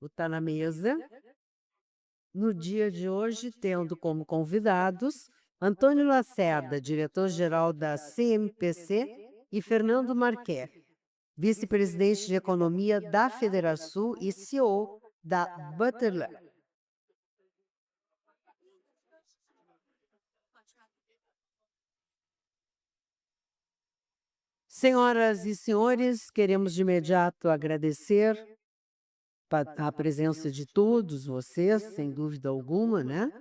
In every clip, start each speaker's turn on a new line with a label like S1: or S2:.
S1: está na mesa, no dia de hoje, tendo como convidados Antônio Lacerda, diretor-geral da CMPC, e Fernando Marquet, vice-presidente de Economia da Federação e CEO da Butler. Senhoras e senhores, queremos de imediato agradecer a presença de todos vocês, sem dúvida alguma, né?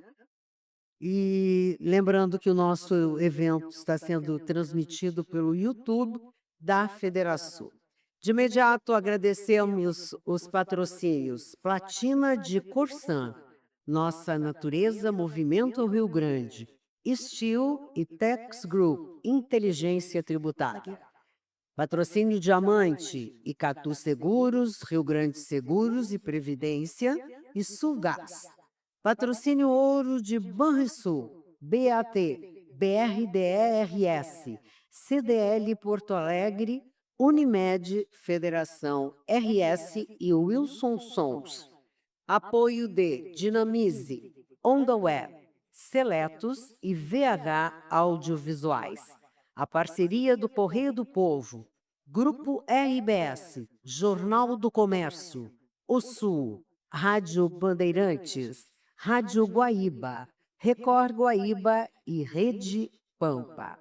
S1: E lembrando que o nosso evento está sendo transmitido pelo YouTube da Federação. De imediato, agradecemos os patrocínios Platina de Corsan, Nossa Natureza Movimento Rio Grande, Steel e Tex Group, Inteligência Tributária. Patrocínio Diamante, Icatu Seguros, Rio Grande Seguros e Previdência e Sulgás. Patrocínio Ouro de Banrisul, BAT, BRDERS, CDL Porto Alegre, Unimed, Federação RS e Wilson Sons. Apoio de Dinamize, Onda Web, Seletos e VH Audiovisuais. A parceria do Correio do Povo, Grupo RBS, Jornal do Comércio, O Sul, Rádio Bandeirantes, Rádio Guaíba, Record Guaíba e Rede Pampa.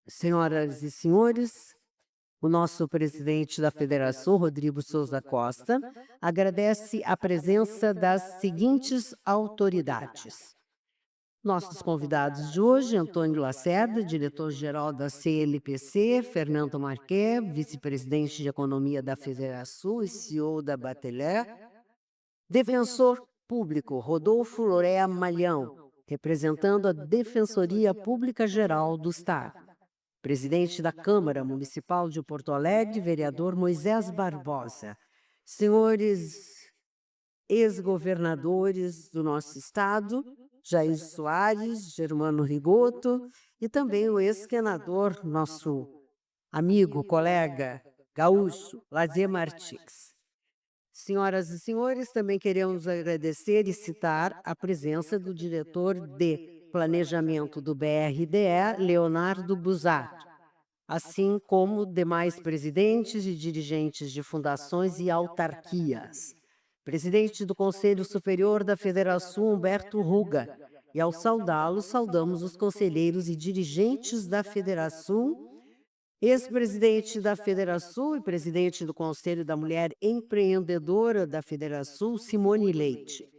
S1: Senhoras e senhores, o nosso presidente da Federação, Rodrigo Souza Costa, agradece a presença das seguintes autoridades. Nossos convidados de hoje, Antônio Lacerda, diretor-geral da CLPC, Fernando Marquet, vice-presidente de Economia da Federação e CEO da Bateler, defensor público, Rodolfo Lorea Malhão, representando a Defensoria Pública Geral do Estado. Presidente da Câmara Municipal de Porto Alegre, vereador Moisés Barbosa. Senhores ex-governadores do nosso estado, Jair Soares, Germano Rigoto, e também o ex-senador, nosso amigo, colega, gaúcho, Lazier Martins. Senhoras e senhores, também queremos agradecer e citar a presença do diretor de Planejamento do BRDE, Leonardo Busato, assim como demais presidentes e dirigentes de fundações e autarquias. Presidente do Conselho Superior da Federação, Humberto Ruga, e ao saudá-lo, saudamos os conselheiros e dirigentes da Federação, ex-presidente da Federação e presidente do Conselho da Mulher Empreendedora da Federação, Simone Leite.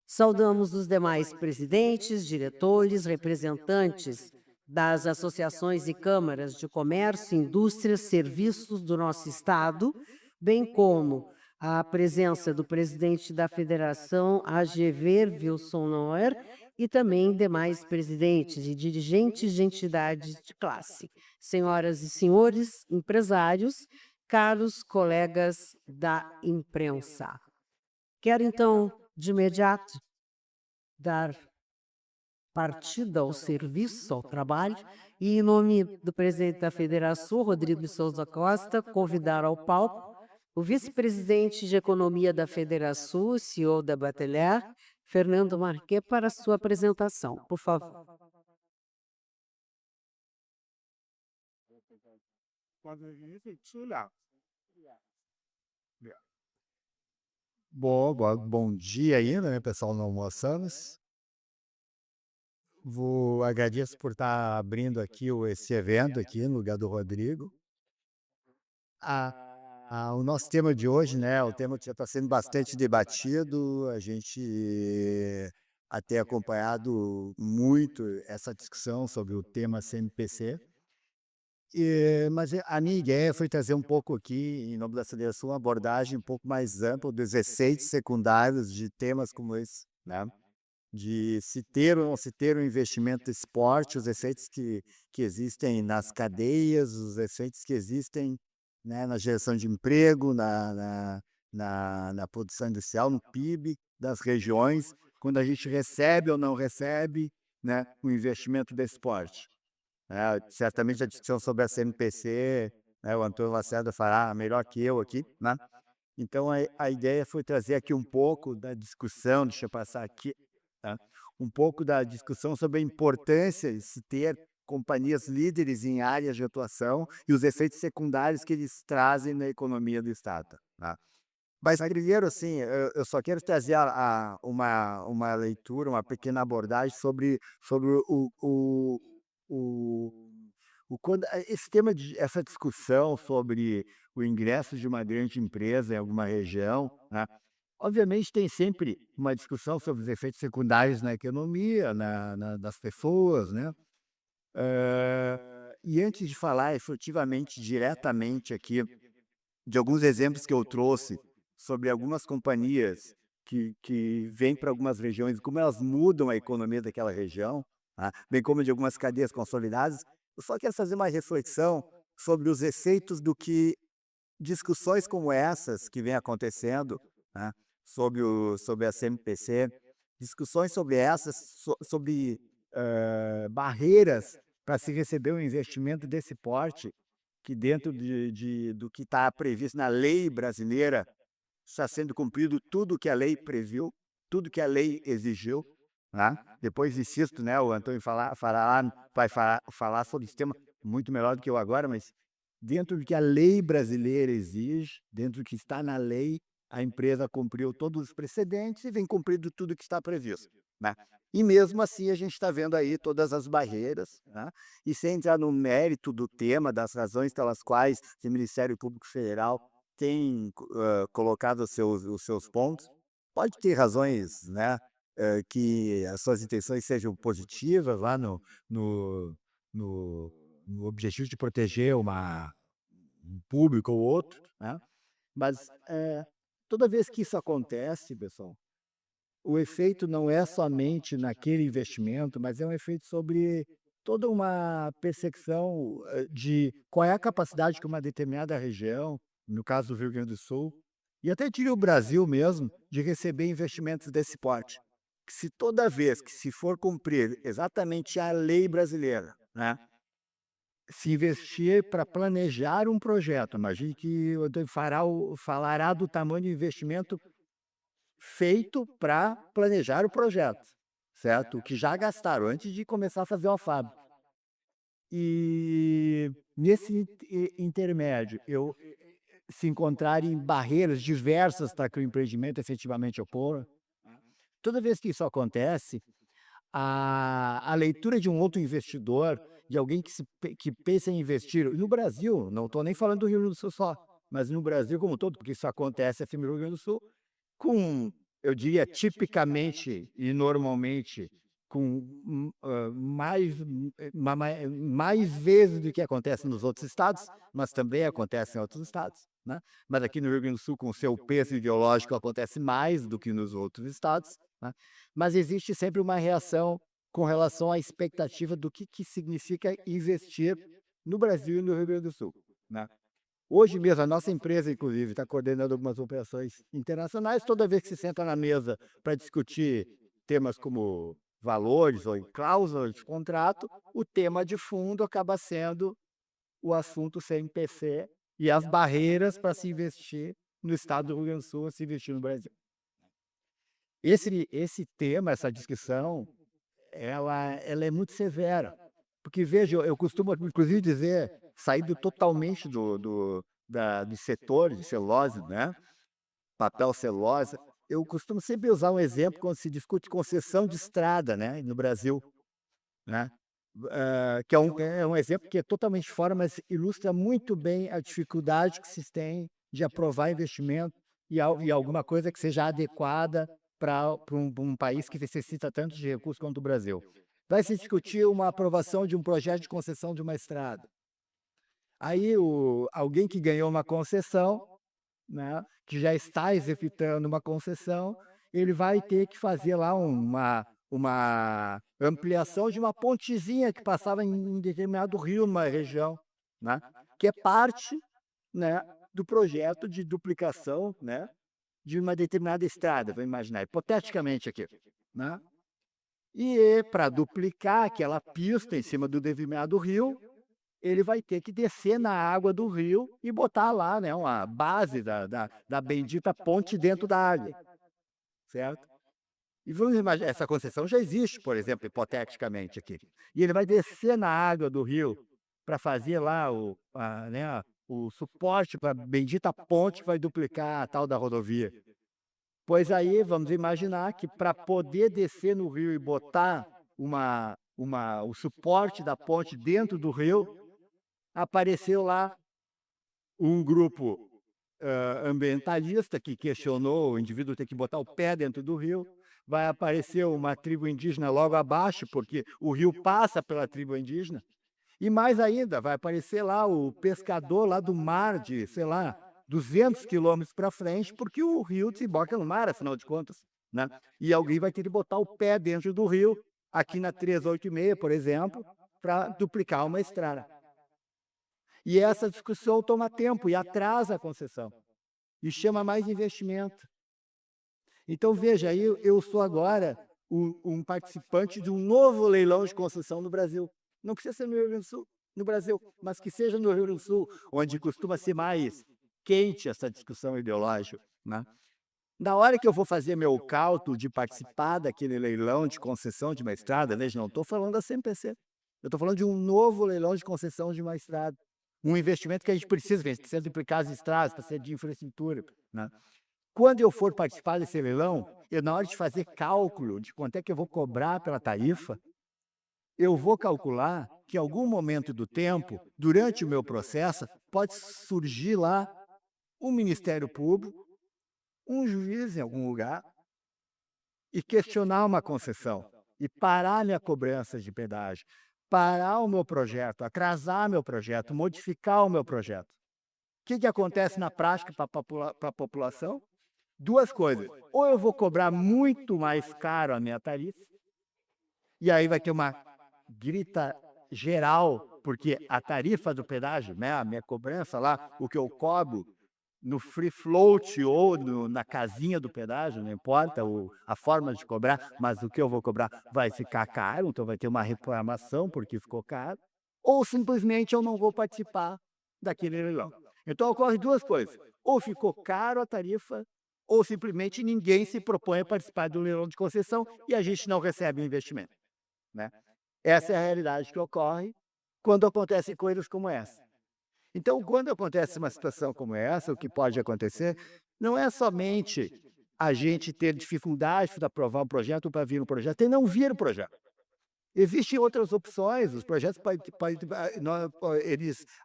S1: Saudamos os demais presidentes, diretores, representantes das associações e câmaras de comércio, indústria, serviços do nosso Estado, bem como a presença do presidente da Federação, AGV, Wilson Noer, e também demais presidentes e dirigentes de entidades de classe. Senhoras e senhores empresários, caros colegas da imprensa. Quero, então, de imediato, dar partida ao serviço, ao trabalho, e, em nome do presidente da Federação, Rodrigo Souza Costa, convidar ao palco o vice-presidente de Economia da Federação, CEO da Bateler, Fernando Marquet, para a sua apresentação. Por favor.
S2: Bom dia ainda, né, pessoal, não almoçamos. Agradeço por estar abrindo aqui esse evento aqui no lugar do Rodrigo. O nosso tema de hoje, né, o tema que já está sendo bastante debatido, a gente tem acompanhado muito essa discussão sobre o tema CMPC. Mas a minha ideia foi trazer um pouco aqui, em nome da Federação, uma abordagem um pouco mais ampla dos efeitos secundários de temas como esse, né? De se ter ou não se ter um investimento no esporte, os efeitos que existem nas cadeias, os efeitos que existem, né, na geração de emprego, na produção industrial, no PIB das regiões, quando a gente recebe ou não recebe, né, o investimento do esporte. né, certamente a discussão sobre a CMPC, né, o Antônio Lacerda fará melhor que eu aqui, né. Então a ideia foi trazer aqui um pouco da discussão, deixa eu passar aqui, tá, um pouco da discussão sobre a importância de se ter companhias líderes em áreas de atuação e os efeitos secundários que eles trazem na economia do estado, tá. Mas primeiro, assim, eu só quero trazer uma leitura, uma pequena abordagem sobre o quando esse tema de essa discussão sobre o ingresso de uma grande empresa em alguma região, né, obviamente tem sempre uma discussão sobre os efeitos secundários na economia, das pessoas, né. E antes de falar efetivamente, diretamente aqui de alguns exemplos que eu trouxe sobre algumas companhias que vêm para algumas regiões, como elas mudam a economia daquela região, tá, bem como de algumas cadeias consolidadas, eu só quero fazer uma reflexão sobre os efeitos do que discussões como essas que vêm acontecendo, né, sobre a CMPC, discussões sobre essas, sobre barreiras para se receber um investimento desse porte, que dentro do que está previsto na lei brasileira, está sendo cumprido tudo que a lei previu, tudo que a lei exigiu, né? Depois, insisto, né, o Antônio vai falar sobre esse tema muito melhor do que eu agora, mas dentro do que a lei brasileira exige, dentro do que está na lei, a empresa cumpriu todos os precedentes e vem cumprindo tudo que está previsto, né? E mesmo assim a gente está vendo aí todas as barreiras, né? E sem entrar no mérito do tema, das razões pelas quais o Ministério Público Federal tem colocado os seus pontos, pode ter razões, né, que as suas intenções sejam positivas lá no no no objetivo de proteger um público ou outro, né, mas, toda vez que isso acontece, pessoal, o efeito não é somente naquele investimento, mas é um efeito sobre toda uma percepção, de qual é a capacidade que uma determinada região, no caso do Rio Grande do Sul, e até diria o Brasil mesmo, de receber investimentos desse porte. Que se toda vez que se for cumprir exatamente a lei brasileira, né, se investir para planejar um projeto, imagine que o falará do tamanho do investimento feito para planejar o projeto, certo? O que já gastaram antes de começar a fazer uma fábrica. E nesse intermédio, se encontrarem barreiras diversas para que o empreendimento efetivamente ocorra, toda vez que isso acontece, a leitura de um outro investidor, de alguém que pensa em investir no Brasil, não estou nem falando do Rio Grande do Sul só, mas no Brasil como um todo, porque isso acontece aqui no Rio Grande do Sul, com, eu diria, tipicamente e normalmente, com mais vezes do que acontece nos outros estados, mas também acontece em outros estados, né. Mas aqui no Rio Grande do Sul, com o seu peso ideológico, acontece mais do que nos outros estados, né. Mas existe sempre uma reação com relação à expectativa do que significa investir no Brasil e no Rio Grande do Sul, né. Hoje mesmo, a nossa empresa, inclusive, está coordenando algumas operações internacionais. Toda vez que se senta na mesa para discutir temas como valores ou em cláusulas de contrato, o tema de fundo acaba sendo o assunto CMPC e as barreiras para se investir no estado do Rio Grande do Sul, se investir no Brasil. Esse tema, essa discussão, ela é muito severa, porque veja, eu costumo inclusive dizer, saindo totalmente do setor de celulose, né, papel celulose, eu costumo sempre usar um exemplo quando se discute concessão de estrada, né, no Brasil, né, que é um exemplo que é totalmente fora, mas ilustra muito bem a dificuldade que se tem de aprovar investimento e alguma coisa que seja adequada para um país que necessita tanto de recursos quanto o Brasil. Vai se discutir uma aprovação de um projeto de concessão de uma estrada. Aí alguém que ganhou uma concessão, né, que já está executando uma concessão, ele vai ter que fazer lá uma ampliação de uma pontezinha que passava em determinado rio, numa região, né, que é parte, né, do projeto de duplicação, né, de uma determinada estrada, vamos imaginar, hipoteticamente aqui, né. E para duplicar aquela pista em cima do determinado rio, ele vai ter que descer na água do rio e botar lá, né, uma base da bendita ponte dentro da água, certo? E vamos imaginar, essa concessão já existe, por exemplo, hipoteticamente aqui. E ele vai descer na água do rio para fazer lá o suporte para a bendita ponte que vai duplicar a tal da rodovia. Pois aí vamos imaginar que para poder descer no rio e botar o suporte da ponte dentro do rio, apareceu lá um grupo ambientalista que questionou o indivíduo ter que botar o pé dentro do rio. Vai aparecer uma tribo indígena logo abaixo, porque o rio passa pela tribo indígena. E mais ainda, vai aparecer lá o pescador lá do mar de, sei lá, 200 quilômetros para frente, porque o rio desemboca no mar, afinal de contas, né? E alguém vai ter que botar o pé dentro do rio, aqui na 386, por exemplo, para duplicar uma estrada. E essa discussão toma tempo e atrasa a concessão, e chama mais investimento. Então, veja, aí eu sou agora um participante de um novo leilão de concessão no Brasil. Não precisa ser no Rio Grande do Sul, no Brasil, mas que seja no Rio Grande do Sul, onde costuma ser mais quente essa discussão ideológica, né? Na hora que eu vou fazer meu cálculo de participar daquele leilão de concessão de uma estrada, veja, não estou falando da CMPC, eu estou falando de um novo leilão de concessão de uma estrada, um investimento que a gente precisa duplicar as estradas, precisa de infraestrutura, né? Quando eu for participar desse leilão, na hora de fazer cálculo de quanto é que eu vou cobrar pela tarifa, eu vou calcular que em algum momento do tempo, durante o meu processo, pode surgir lá um Ministério Público, um juiz em algum lugar, e questionar uma concessão, e parar minha cobrança de pedágio, parar o meu projeto, atrasar meu projeto, modificar o meu projeto. O que acontece na prática para a população? Duas coisas: ou eu vou cobrar muito mais caro a minha tarifa, e aí vai ter uma grita geral, porque a tarifa do pedágio, né, a minha cobrança lá, o que eu cobro no free float ou na casinha do pedágio, não importa a forma de cobrar, mas o que eu vou cobrar vai ficar caro, então vai ter uma reclamação porque ficou caro, ou simplesmente eu não vou participar daquele leilão. Então ocorre duas coisas: ou ficou caro a tarifa, ou simplesmente ninguém se propõe a participar do leilão de concessão e a gente não recebe o investimento, né? Essa é a realidade que ocorre quando acontecem coisas como essa. Então, quando acontece uma situação como essa, o que pode acontecer não é somente a gente ter dificuldade para aprovar um projeto ou para vir um projeto e não vir o projeto. Existem outras opções, os projetos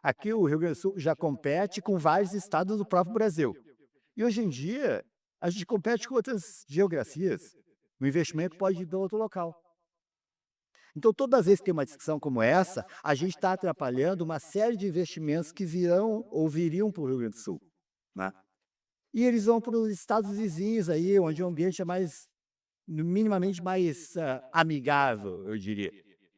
S2: aqui o Rio Grande do Sul já compete com vários estados do próprio Brasil. E hoje em dia, a gente compete com outras geografias. O investimento pode ir para outro local. Então, todas as vezes que tem uma discussão como essa, a gente está atrapalhando uma série de investimentos que virão ou viriam para o Rio Grande do Sul, né? E eles vão para os estados vizinhos aí, onde o ambiente é mais, minimamente mais amigável, eu diria,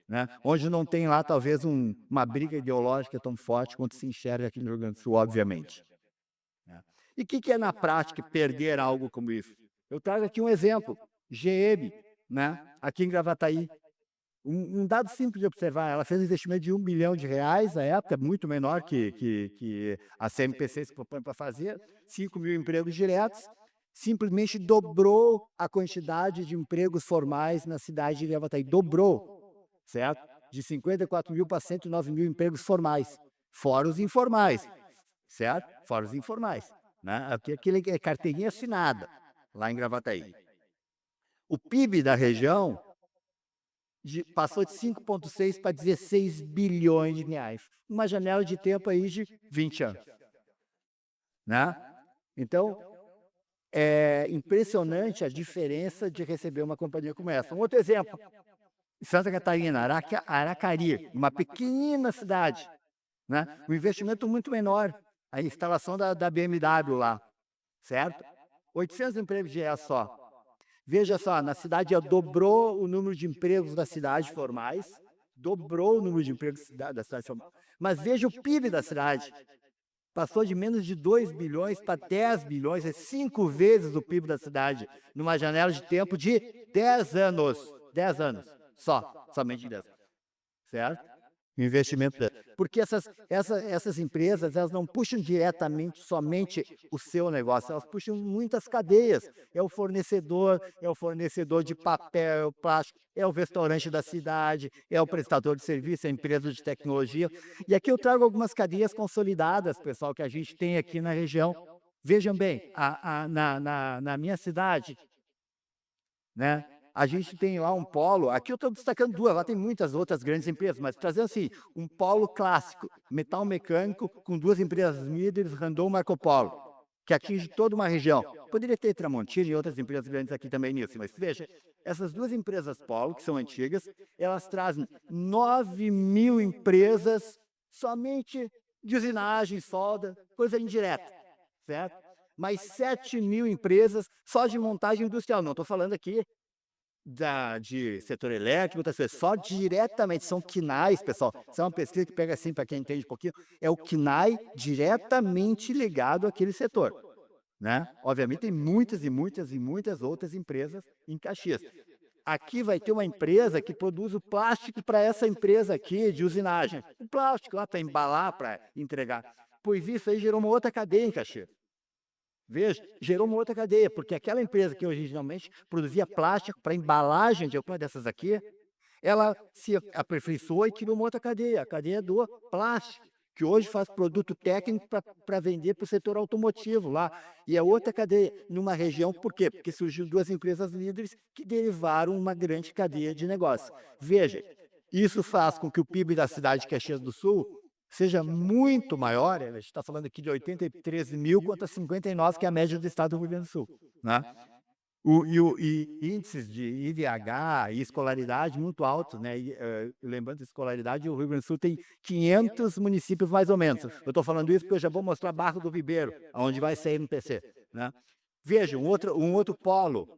S2: né? Onde não tem lá, talvez, uma briga ideológica tão forte quanto se enxerga aqui no Rio Grande do Sul, obviamente, né? E o que é, na prática, perder algo como isso? Eu trago aqui um exemplo: GM, né? Aqui em Gravataí. Um dado simples de observar: ela fez um investimento de R$1 bilhão na época, muito menor que a CMPC se propõe para fazer, 5 mil empregos diretos, simplesmente dobrou a quantidade de empregos formais na cidade de Gravataí, dobrou, certo? De 54 mil para 109 mil empregos formais, fora os informais, certo? Fora os informais, né? Aquele é carteirinha assinada, lá em Gravataí. O PIB da região passou de 5,6 para 16 bilhões de reais. Uma janela de tempo aí de 20 anos, né? Então, é impressionante a diferença de receber uma companhia como essa. Um outro exemplo: Santa Catarina, Aracari, uma pequena cidade, né? Um investimento muito menor, a instalação da BMW lá, certo? 800 empregos de só. Veja só, na cidade dobrou o número de empregos da cidade formais, dobrou o número de empregos da cidade formal. Mas veja o PIB da cidade: passou de menos de 2 bilhões para 10 bilhões, é 5 vezes o PIB da cidade, numa janela de tempo de 10 anos. 10 anos, somente 10 anos, certo? O investimento porque essas empresas, elas não puxam diretamente somente o seu negócio, elas puxam muitas cadeias. É o fornecedor de papel, plástico, é o restaurante da cidade, é o prestador de serviço, é a empresa de tecnologia. E aqui eu trago algumas cadeias consolidadas, pessoal, que a gente tem aqui na região. Vejam bem, na minha cidade, né? A gente tem lá um polo, aqui eu estou destacando duas, lá tem muitas outras grandes empresas, mas trazendo assim, um polo clássico, metal mecânico, com duas empresas líderes, Randon e Marco Polo, que atinge toda uma região. Poderia ter Tramontina e outras empresas grandes aqui também nisso, mas veja, essas duas empresas polo, que são antigas, elas trazem 9.000 empresas somente de usinagem, solda, coisa indireta, certo? Mais 7.000 empresas só de montagem industrial. Não estou falando aqui de setor elétrico, outras coisas, só diretamente, são quinais, pessoal. Isso é uma pesquisa que pega assim, para quem entende um pouquinho, é o quinai diretamente ligado àquele setor, né? Obviamente tem muitas e muitas e muitas outras empresas em Caxias. Aqui vai ter uma empresa que produz o plástico para essa empresa aqui de usinagem. O plástico lá para embalar, para entregar. Pois isso aí gerou uma outra cadeia em Caxias. Veja, gerou uma outra cadeia, porque aquela empresa que originalmente produzia plástico para embalagem de alguma dessas aqui, ela se aperfeiçoou e criou uma outra cadeia, a cadeia do plástico, que hoje faz produto técnico para vender para o setor automotivo lá. E é outra cadeia, numa região, por quê? Porque surgiu duas empresas líderes que derivaram uma grande cadeia de negócio. Veja, isso faz com que o PIB da cidade de Caxias do Sul seja muito maior, a gente está falando aqui de 83.000 contra 59, que é a média do estado do Rio Grande do Sul, né? E índices de IDH e escolaridade muito altos, né? Lembrando de escolaridade, o Rio Grande do Sul tem 500 municípios mais ou menos. Eu estou falando isso porque eu já vou mostrar Barra do Ribeiro, onde vai sair no PC, né? Veja, um outro polo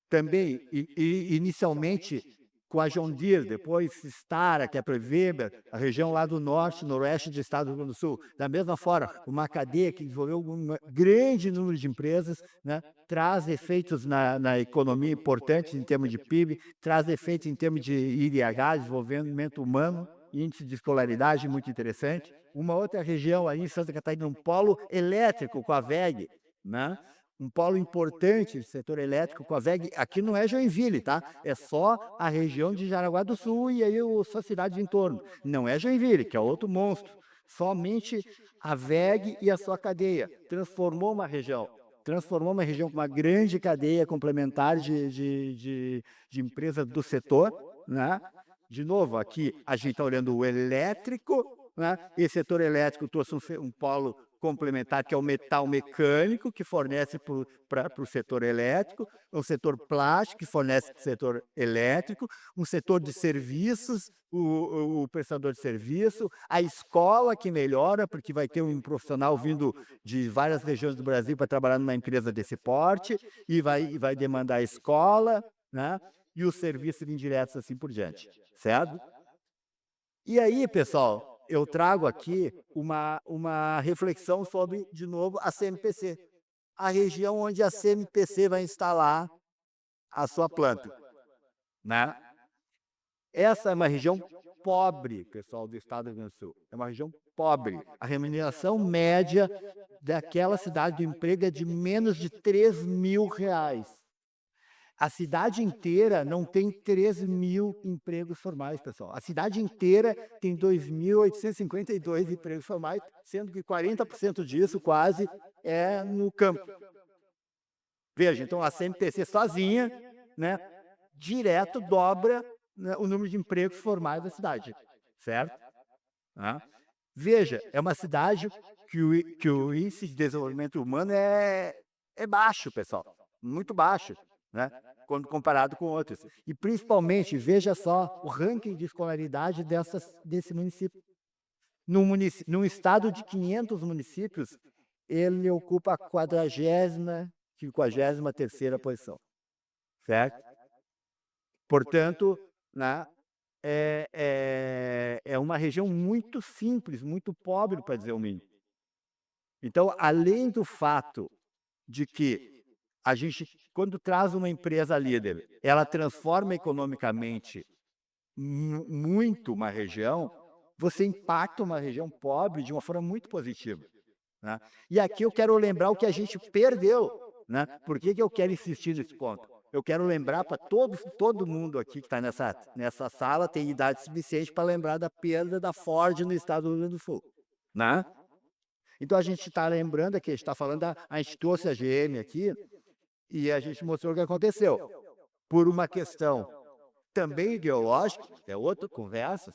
S2: também, inicialmente com a John Deere, depois Stara, que é para Weber, a região lá do norte, noroeste do estado do Rio Grande do Sul. Da mesma forma, uma cadeia que desenvolveu um grande número de empresas, né? Traz efeitos na economia importantes em termos de PIB, traz efeitos em termos de IDH, desenvolvimento humano, índice de escolaridade muito interessante. Uma outra região aí em Santa Catarina, um polo elétrico com a WEG, né? Um polo importante do setor elétrico com a WEG, aqui não é Joinville, tá? É só a região de Jaraguá do Sul e aí suas cidades em torno. Não é Joinville, que é outro monstro. Somente a WEG e a sua cadeia transformou uma região com uma grande cadeia complementar de empresas do setor, né? De novo, aqui a gente está olhando o elétrico, né? E setor elétrico trouxe um polo complementar, que é o metal mecânico, que fornece para o setor elétrico, um setor plástico, que fornece para o setor elétrico, um setor de serviços, o prestador de serviço, a escola que melhora, porque vai ter um profissional vindo de várias regiões do Brasil para trabalhar numa empresa desse porte, e vai demandar a escola, né? E os serviços indiretos assim por diante, certo? E aí, pessoal, eu trago aqui uma reflexão sobre, de novo, a CMPC, a região onde a CMPC vai instalar a sua planta, né? Essa é uma região pobre, pessoal, do estado do Rio Grande do Sul. É uma região pobre. A remuneração média daquela cidade do emprego é de menos de R$ 3.000. A cidade inteira não tem 3.000 empregos formais, pessoal. A cidade inteira tem 2.852 empregos formais, sendo que 40% disso quase é no campo. Veja, então a CMTC sozinha, né, direto dobra, né, o número de empregos formais da cidade, certo? Tá? Veja, é uma cidade que o índice de desenvolvimento humano é baixo, pessoal, muito baixo, né? Quando comparado com outros. E principalmente, veja só o ranking de escolaridade desse município. Num estado de 500 municípios, ele ocupa a 40ª, 53ª posição, certo? Portanto, né, é uma região muito simples, muito pobre, para dizer o mínimo. Então, além do fato de que A gente, quando traz uma empresa líder, ela transforma economicamente muito uma região, você impacta uma região pobre de uma forma muito positiva, né. E aqui eu quero lembrar o que a gente perdeu, né. Por que que eu quero insistir nesse ponto? Eu quero lembrar para todo mundo aqui que está nessa sala tem idade suficiente para lembrar da perda da Ford no estado do Rio Grande do Sul, né. Então a gente está lembrando aqui, a gente está falando a gente trouxe a GM aqui, e a gente mostrou o que aconteceu. Por uma questão também ideológica, é outra conversa,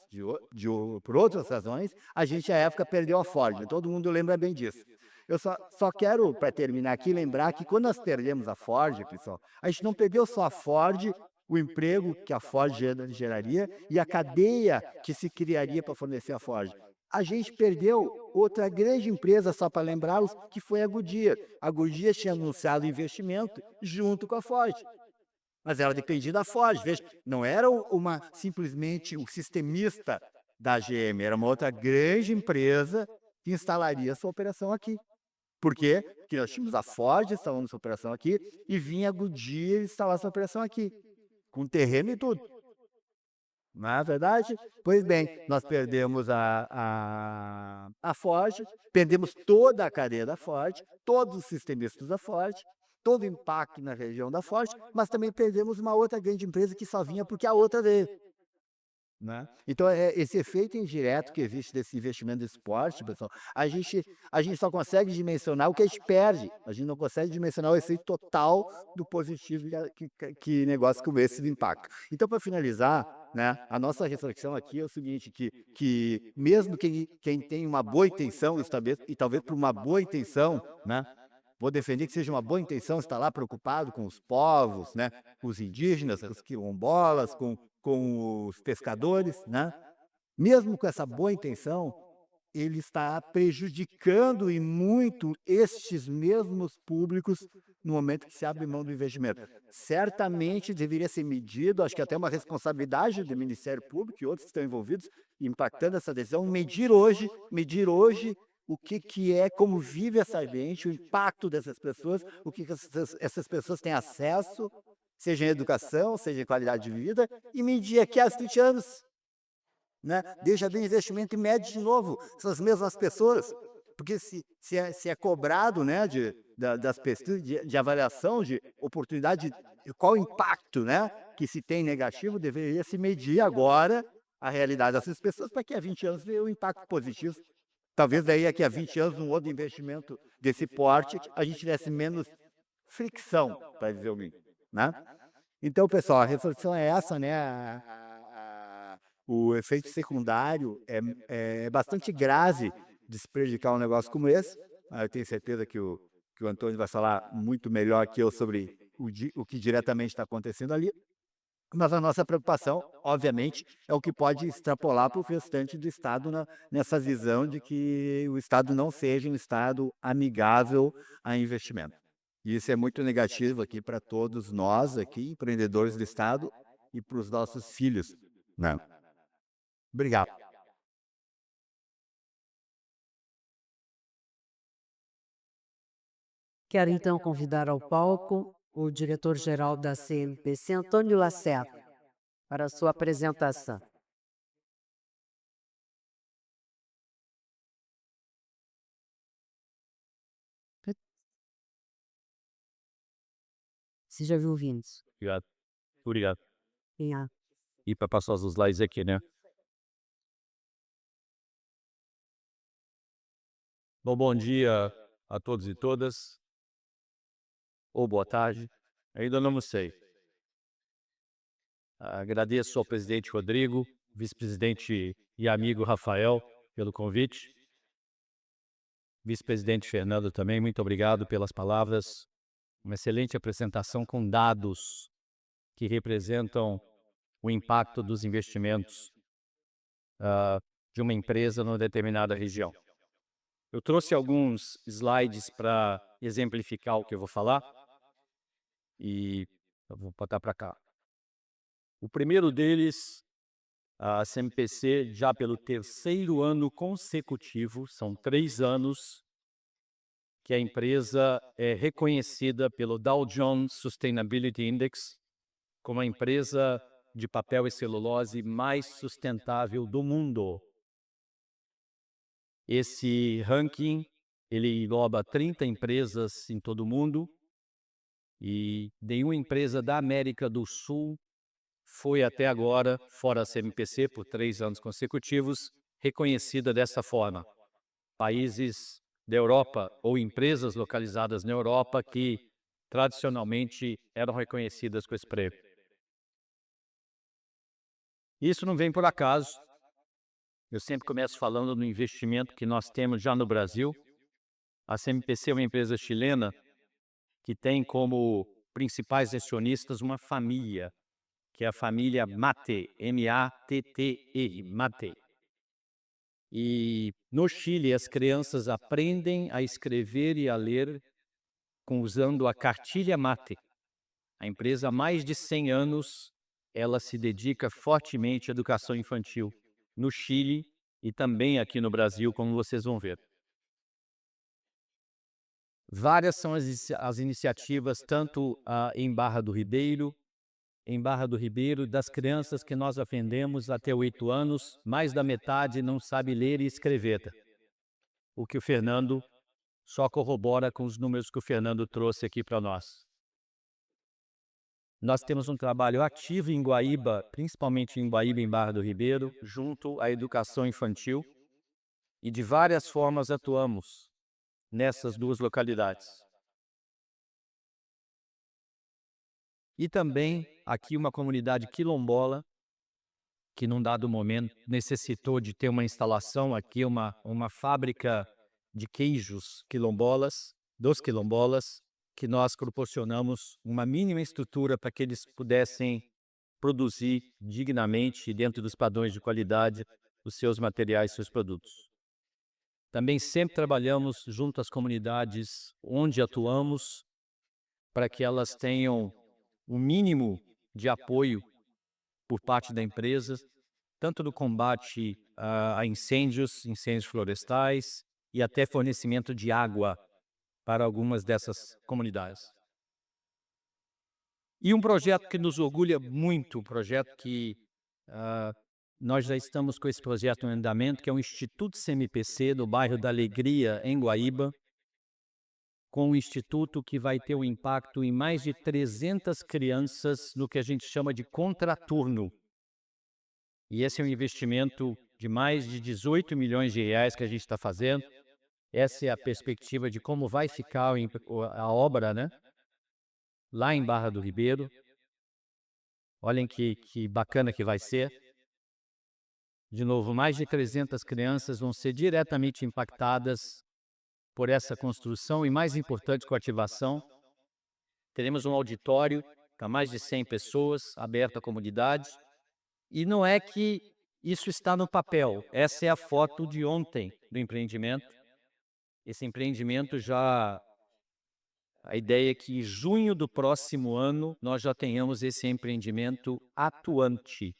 S2: por outras razões, a gente à época perdeu a Ford, todo mundo lembra bem disso. Eu só quero, para terminar aqui, lembrar que quando nós perdemos a Ford, pessoal, a gente não perdeu só a Ford, o emprego que a Ford geraria e a cadeia que se criaria para fornecer a Ford. A gente perdeu outra grande empresa, só para lembrá-los, que foi a Goodyear. A Goodyear tinha anunciado investimento junto com a Ford. Mas ela dependia da Ford, veja, não era uma simplesmente o sistemista da GM, era uma outra grande empresa que instalaria sua operação aqui. Por quê? Porque nós tínhamos a Ford instalando sua operação aqui e vinha a Goodyear instalar sua operação aqui, com terreno e tudo. Não é verdade? Pois bem, nós perdemos a Ford, perdemos toda a cadeia da Ford, todos os sistemistas da Ford, todo o impacto na região da Ford, mas também perdemos uma outra grande empresa que só vinha porque a outra veio. Né? Então, esse efeito indireto que existe desse investimento do esporte, pessoal, a gente só consegue dimensionar o que a gente perde, a gente não consegue dimensionar o efeito total do positivo que negócio como esse impacta. Então, para finalizar, né, a nossa reflexão aqui é o seguinte, que mesmo quem tem uma boa intenção, e talvez por uma boa intenção, né, vou defender que seja uma boa intenção estar lá preocupado com os povos, né, com os indígenas, os quilombolas, com os pescadores, né? Mesmo com essa boa intenção, ele está prejudicando e muito estes mesmos públicos no momento que se abre mão do investimento. Certamente deveria ser medido, acho que até uma responsabilidade do Ministério Público e outros que estão envolvidos, impactando essa decisão, medir hoje o que é, como vive essa gente, o impacto dessas pessoas, o que essas pessoas têm acesso, seja em educação, seja em qualidade de vida, e medir aqui há 20 anos. Né? Deixa bem investimento e mede de novo essas mesmas pessoas, porque se é cobrado, né, das pesquisas de avaliação de oportunidade, qual o impacto, né, que se tem negativo, deveria se medir agora a realidade dessas pessoas para que há 20 anos dê um impacto positivo. Talvez daí aqui a 20 anos, um outro investimento desse porte, a gente tivesse menos fricção, para dizer o mínimo, né? Então, pessoal, a reflexão é essa, né? O efeito secundário é bastante grave de se prejudicar um negócio como esse. Eu tenho certeza que o Antônio vai falar muito melhor que eu sobre o que diretamente está acontecendo ali. Mas a nossa preocupação, obviamente, é o que pode extrapolar para o restante do Estado nessa visão de que o Estado não seja um Estado amigável a investimento. E isso é muito negativo aqui para todos nós, aqui, empreendedores do Estado, e para os nossos filhos. Né? Obrigado.
S1: Quero então convidar ao palco o diretor-geral da CMPC, Antônio Lacerda, para a sua apresentação. Seja bem-vindo.
S3: Obrigado, obrigado.
S1: Obrigada.
S3: E para passar os slides aqui, né? Bom dia a todos e todas, ou boa tarde, ainda não sei. Agradeço ao presidente Rodrigo, vice-presidente e amigo Rafael pelo convite. Vice-presidente Fernando também, muito obrigado pelas palavras. Uma excelente apresentação com dados que representam o impacto dos investimentos de uma empresa numa determinada região. Eu trouxe alguns slides para exemplificar o que eu vou falar e eu vou botar para cá. O primeiro deles, a CMPC, já pelo terceiro ano consecutivo, são 3 anos que a empresa é reconhecida pelo Dow Jones Sustainability Index como a empresa de papel e celulose mais sustentável do mundo. Esse ranking, ele engloba 30 empresas em todo o mundo e nenhuma empresa da América do Sul foi até agora, fora a CMPC, por 3 anos consecutivos, reconhecida dessa forma. Países da Europa ou empresas localizadas na Europa que tradicionalmente eram reconhecidas com esse prêmio. Isso não vem por acaso. Eu sempre começo falando do investimento que nós temos já no Brasil. A CMPC é uma empresa chilena que tem como principais acionistas uma família, que é a família Matte, M-A-T-T-E, Matte. E no Chile, as crianças aprendem a escrever e a ler usando a cartilha Matte. A empresa há mais de 100 anos, ela se dedica fortemente à educação infantil no Chile e também aqui no Brasil, como vocês vão ver. Várias são as iniciativas, tanto em Barra do Ribeiro, das crianças que nós atendemos até 8 anos, mais da metade não sabe ler e escrever. O que o Fernando só corrobora com os números que o Fernando trouxe aqui para nós. Nós temos um trabalho ativo em Guaíba, principalmente em Guaíba, em Barra do Ribeiro, junto à educação infantil, e de várias formas atuamos nessas duas localidades. E também aqui uma comunidade quilombola, que num dado momento necessitou de ter uma instalação aqui, uma fábrica de queijos quilombolas, dos quilombolas, que nós proporcionamos uma mínima estrutura para que eles pudessem produzir dignamente, dentro dos padrões de qualidade, os seus materiais, seus produtos. Também sempre trabalhamos junto às comunidades onde atuamos, para que elas tenham o mínimo de apoio por parte da empresa, tanto no combate a incêndios florestais e até fornecimento de água para algumas dessas comunidades. E um projeto que nos orgulha muito, um projeto que nós já estamos com esse projeto em andamento, que é o Instituto CMPC, do bairro da Alegria, em Guaíba, com um instituto que vai ter um impacto em mais de 300 crianças no que a gente chama de contraturno. E esse é um investimento de mais de 18 milhões de reais que a gente está fazendo. Essa é a perspectiva de como vai ficar a obra, né? Lá em Barra do Ribeiro. Olhem que bacana que vai ser. De novo, mais de 300 crianças vão ser diretamente impactadas por essa construção e, mais importante, com a ativação. Teremos um auditório para mais de 100 pessoas, aberto à comunidade. E não é que isso está no papel. Essa é a foto de ontem do empreendimento. Esse empreendimento já... A ideia é que em junho do próximo ano nós já tenhamos esse empreendimento atuante,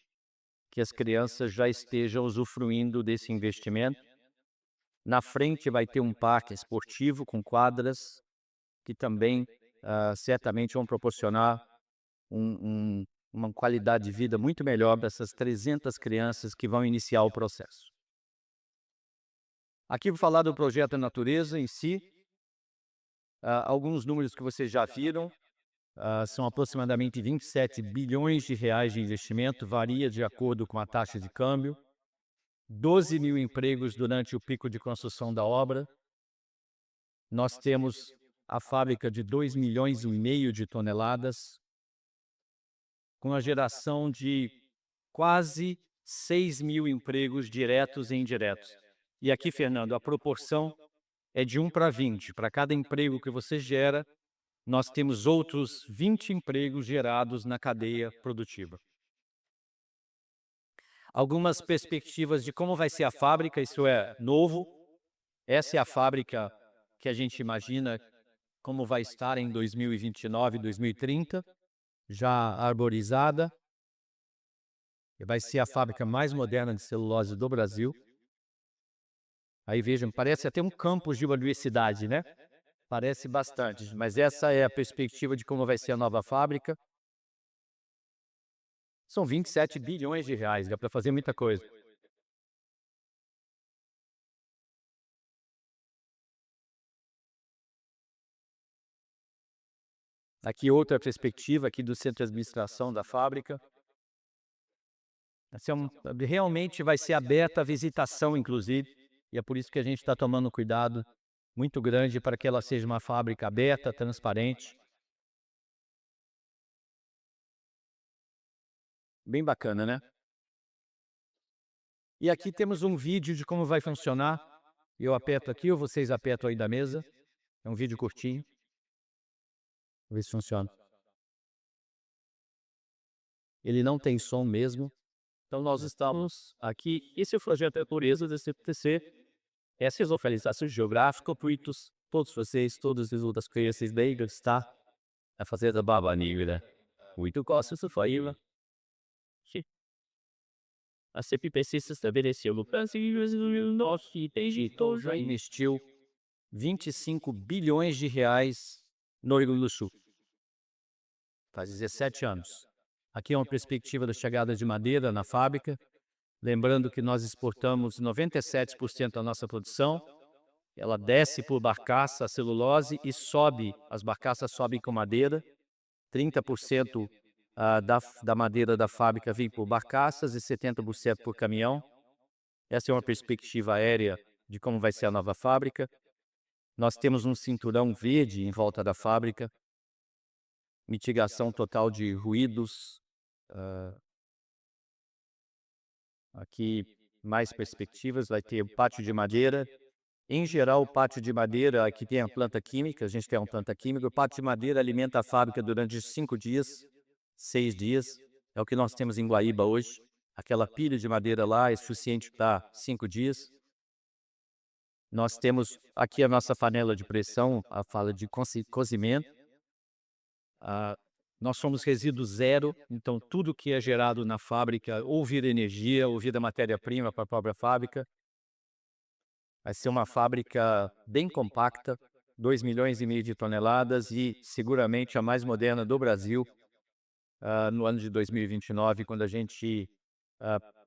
S3: que as crianças já estejam usufruindo desse investimento. Na frente vai ter um parque esportivo com quadras, que também certamente vão proporcionar uma qualidade de vida muito melhor para essas 300 crianças que vão iniciar o processo. Aqui vou falar do projeto Natureza em si. Alguns números que vocês já viram, são aproximadamente 27 bilhões de reais de investimento, varia de acordo com a taxa de câmbio, 12 mil empregos durante o pico de construção da obra. Nós temos a fábrica de 2,5 milhões de toneladas, com a geração de quase 6 mil empregos diretos e indiretos. E aqui, Fernando, a proporção é de 1 para 20. Para cada emprego que você gera, nós temos outros 20 empregos gerados na cadeia produtiva. Algumas perspectivas de como vai ser a fábrica, isso é novo. Essa é a fábrica que a gente imagina como vai estar em 2029, 2030, já arborizada. E vai ser a fábrica mais moderna de celulose do Brasil. Aí vejam, parece até um campus de universidade, né? Parece bastante, mas essa é a perspectiva de como vai ser a nova fábrica. São 27 bilhões de reais, dá para fazer muita coisa. Aqui outra perspectiva aqui do centro de administração da fábrica. Realmente vai ser aberta a visitação, inclusive, e é por isso que a gente está tomando cuidado muito grande para que ela seja uma fábrica aberta, transparente. Bem bacana, né? E aqui temos um vídeo de como vai funcionar. Eu aperto aqui ou vocês apertam aí da mesa. É um vídeo curtinho. Vamos ver se funciona. Ele não tem som mesmo. Então nós estamos aqui. Esse é o projeto de natureza da CPTC. Essas localizações geográficas, todos vocês, todas as outras crianças leigas, tá? A fazer da Baba Negra. Muito gosto dessa faíla. A CPPC se estabeleceu no Brasil e nosso Egito já investiu 25 bilhões de reais no Rio Grande do Sul. Faz 17 anos. Aqui é uma perspectiva da chegada de madeira na fábrica. Lembrando que nós exportamos 97% da nossa produção. Ela desce por barcaça, a celulose, e sobe, as barcaças sobem com madeira. 30% da madeira da fábrica vem por barcaças e 70% por caminhão. Essa é uma perspectiva aérea de como vai ser a nova fábrica. Nós temos um cinturão verde em volta da fábrica, mitigação total de ruídos. Aqui mais perspectivas, vai ter o pátio de madeira. Em geral, o pátio de madeira, aqui tem a planta química, a gente tem uma planta química. O pátio de madeira alimenta a fábrica durante 5 dias, 6 dias. É o que nós temos em Guaíba hoje. Aquela pilha de madeira lá é suficiente para 5 dias. Nós temos aqui a nossa panela de pressão, a fala de cozimento. Nós somos resíduo zero, então tudo que é gerado na fábrica ou vira energia ou vira matéria-prima para a própria fábrica. Vai ser uma fábrica bem compacta, 2,5 milhões de toneladas e seguramente a mais moderna do Brasil no ano de 2029, quando a gente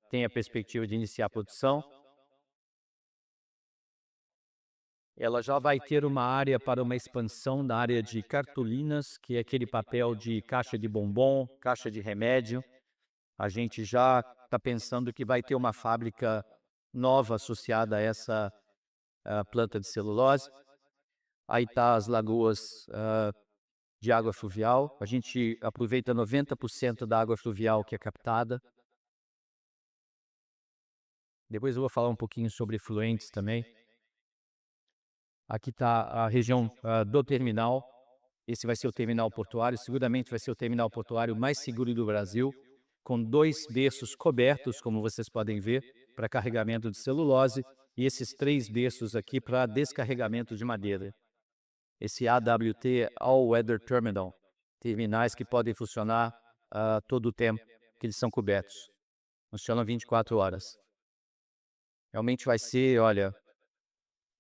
S3: tem a perspectiva de iniciar a produção. Ela já vai ter uma área para uma expansão da área de cartolinas, que é aquele papel de caixa de bombom, caixa de remédio. A gente já está pensando que vai ter uma fábrica nova associada a essa planta de celulose. Aí está as lagoas de água fluvial. A gente aproveita 90% da água fluvial que é captada. Depois eu vou falar um pouquinho sobre efluentes também. Aqui está a região do terminal. Esse vai ser o terminal portuário. Seguramente vai ser o terminal portuário mais seguro do Brasil, com 2 berços cobertos, como vocês podem ver, para carregamento de celulose, e esses 3 berços aqui para descarregamento de madeira. Esse AWT, All Weather Terminal, terminais que podem funcionar todo o tempo que eles são cobertos. Funcionam 24 horas. Realmente vai ser, olha,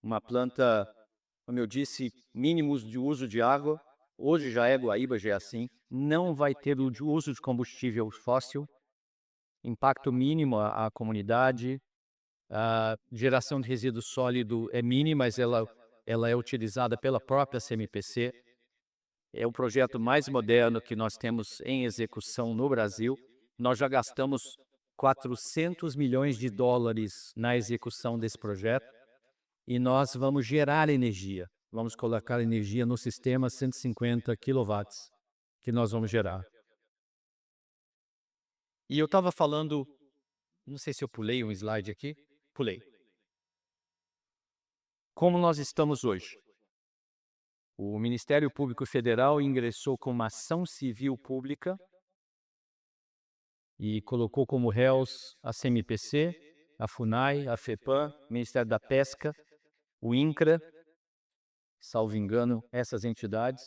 S3: uma planta, como eu disse, mínimos de uso de água. Hoje já é Guaíba, já é assim. Não vai ter o uso de combustível fóssil. Impacto mínimo à comunidade. A geração de resíduo sólido é mínima, mas ela é utilizada pela própria CMPC. É o projeto mais moderno que nós temos em execução no Brasil. Nós já gastamos 400 milhões de dólares na execução desse projeto e nós vamos gerar energia. Vamos colocar energia no sistema 150 kW que nós vamos gerar. E eu estava falando, não sei se eu pulei um slide aqui. Pulei. Como nós estamos hoje? O Ministério Público Federal ingressou com uma ação civil pública e colocou como réus a CMPC, a FUNAI, a FEPAM, o Ministério da Pesca, o INCRA, salvo engano, essas entidades,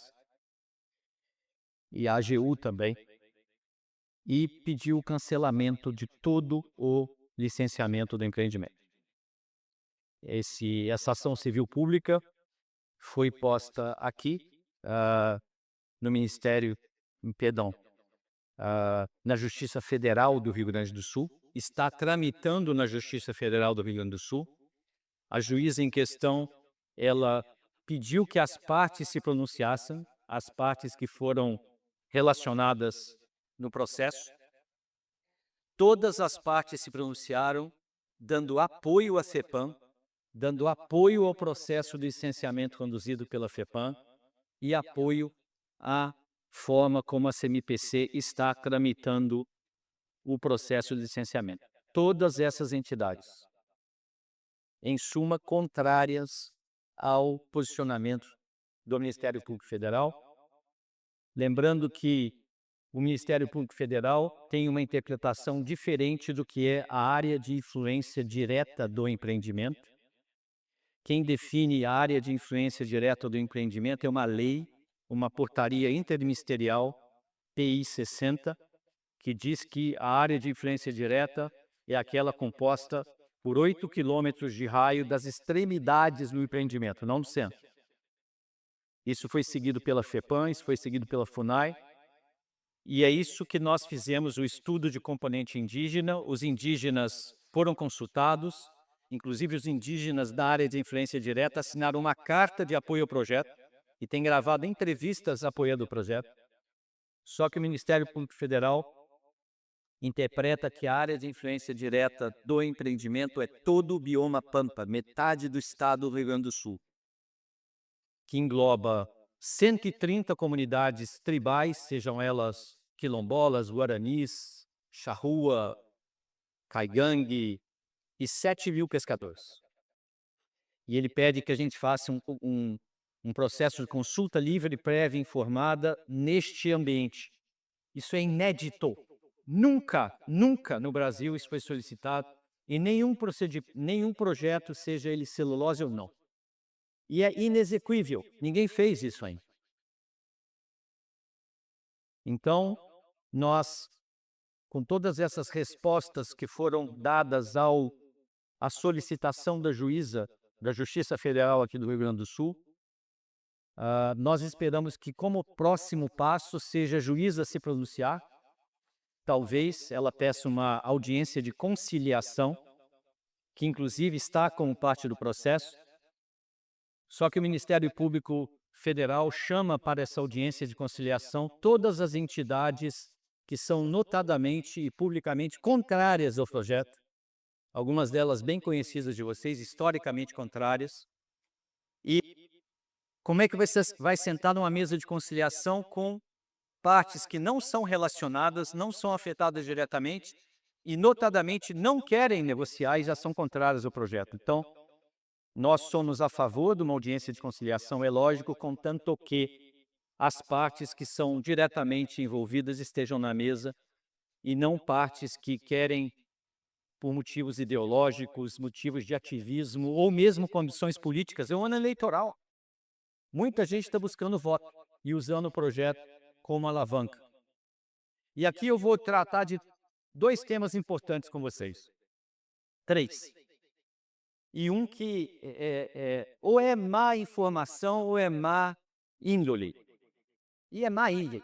S3: e a AGU também, e pediu o cancelamento de todo o licenciamento do empreendimento. Essa ação civil pública foi posta aqui no Ministério, perdão, na Justiça Federal do Rio Grande do Sul, está tramitando na Justiça Federal do Rio Grande do Sul. A juíza em questão, ela pediu que as partes se pronunciassem, as partes que foram relacionadas no processo. Todas as partes se pronunciaram, dando apoio à FEPAM, dando apoio ao processo de licenciamento conduzido pela FEPAM e apoio à forma como a CMPC está tramitando o processo de licenciamento. Todas essas entidades, em suma, contrárias ao posicionamento do Ministério Público Federal. Lembrando que o Ministério Público Federal tem uma interpretação diferente do que é a área de influência direta do empreendimento. Quem define a área de influência direta do empreendimento é uma lei, uma portaria interministerial, PI 60, que diz que a área de influência direta é aquela composta por 8 quilômetros de raio das extremidades do empreendimento, não do centro. Isso foi seguido pela FEPAM, isso foi seguido pela FUNAI, e é isso que nós fizemos o estudo de componente indígena. Os indígenas foram consultados, inclusive os indígenas da área de influência direta assinaram uma carta de apoio ao projeto e têm gravado entrevistas apoiando o projeto. Só que o Ministério Público Federal interpreta que a área de influência direta do empreendimento é todo o bioma Pampa, metade do estado do Rio Grande do Sul, que engloba 130 comunidades tribais, sejam elas quilombolas, guaranis, charrua, caigangue e 7.000 pescadores. E ele pede que a gente faça um processo de consulta livre, prévia e informada neste ambiente. Isso é inédito. Nunca no Brasil isso foi solicitado em nenhum projeto, seja ele celulose ou não. E é inexequível, ninguém fez isso ainda. Então, nós, com todas essas respostas que foram dadas à solicitação da juíza da Justiça Federal aqui do Rio Grande do Sul, nós esperamos que, como próximo passo, seja a juíza se pronunciar. Talvez ela peça uma audiência de conciliação, que inclusive está como parte do processo. Só que o Ministério Público Federal chama para essa audiência de conciliação todas as entidades que são notadamente e publicamente contrárias ao projeto, algumas delas bem conhecidas de vocês, historicamente contrárias. E como é que você vai sentar numa mesa de conciliação com partes que não são relacionadas, não são afetadas diretamente e, notadamente, não querem negociar e já são contrárias ao projeto? Então, nós somos a favor de uma audiência de conciliação, é lógico, contanto que as partes que são diretamente envolvidas estejam na mesa e não partes que querem, por motivos ideológicos, motivos de ativismo ou mesmo condições políticas. É um ano eleitoral. Muita gente está buscando voto e usando o projeto como alavanca. E aqui eu vou tratar de 2 temas importantes com vocês. 3. E um que ou é má informação ou é má índole. E é má índole.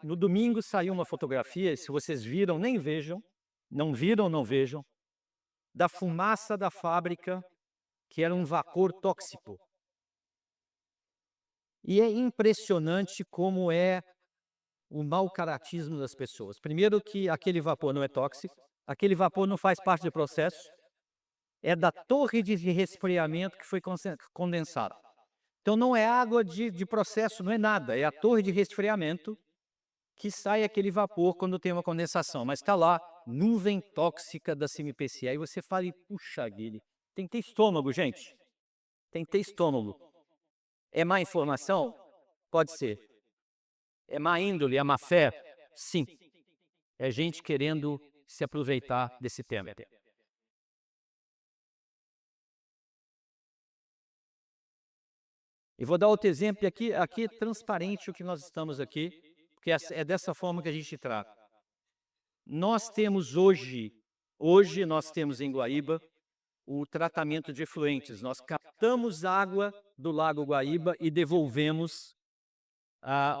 S3: No domingo saiu uma fotografia, se vocês viram, nem vejam, não viram, não vejam, da fumaça da fábrica, que era um vapor tóxico. E é impressionante como é o mau caratismo das pessoas. Primeiro que aquele vapor não é tóxico, aquele vapor não faz parte do processo, é da torre de resfriamento que foi condensada. Então não é água de processo, não é nada, é a torre de resfriamento que sai aquele vapor quando tem uma condensação. Mas está lá, nuvem tóxica da CMPC. Aí você fala, puxa, Guilherme, tem que ter estômago, gente. Tem que ter estômago. É má informação? Pode ser. É má índole, é má fé? Sim. É gente querendo se aproveitar desse tema. E vou dar outro exemplo, aqui é transparente o que nós estamos aqui, porque é dessa forma que a gente trata. Nós temos hoje nós temos em Guaíba o tratamento de efluentes. Nós captamos água do Lago Guaíba e devolvemos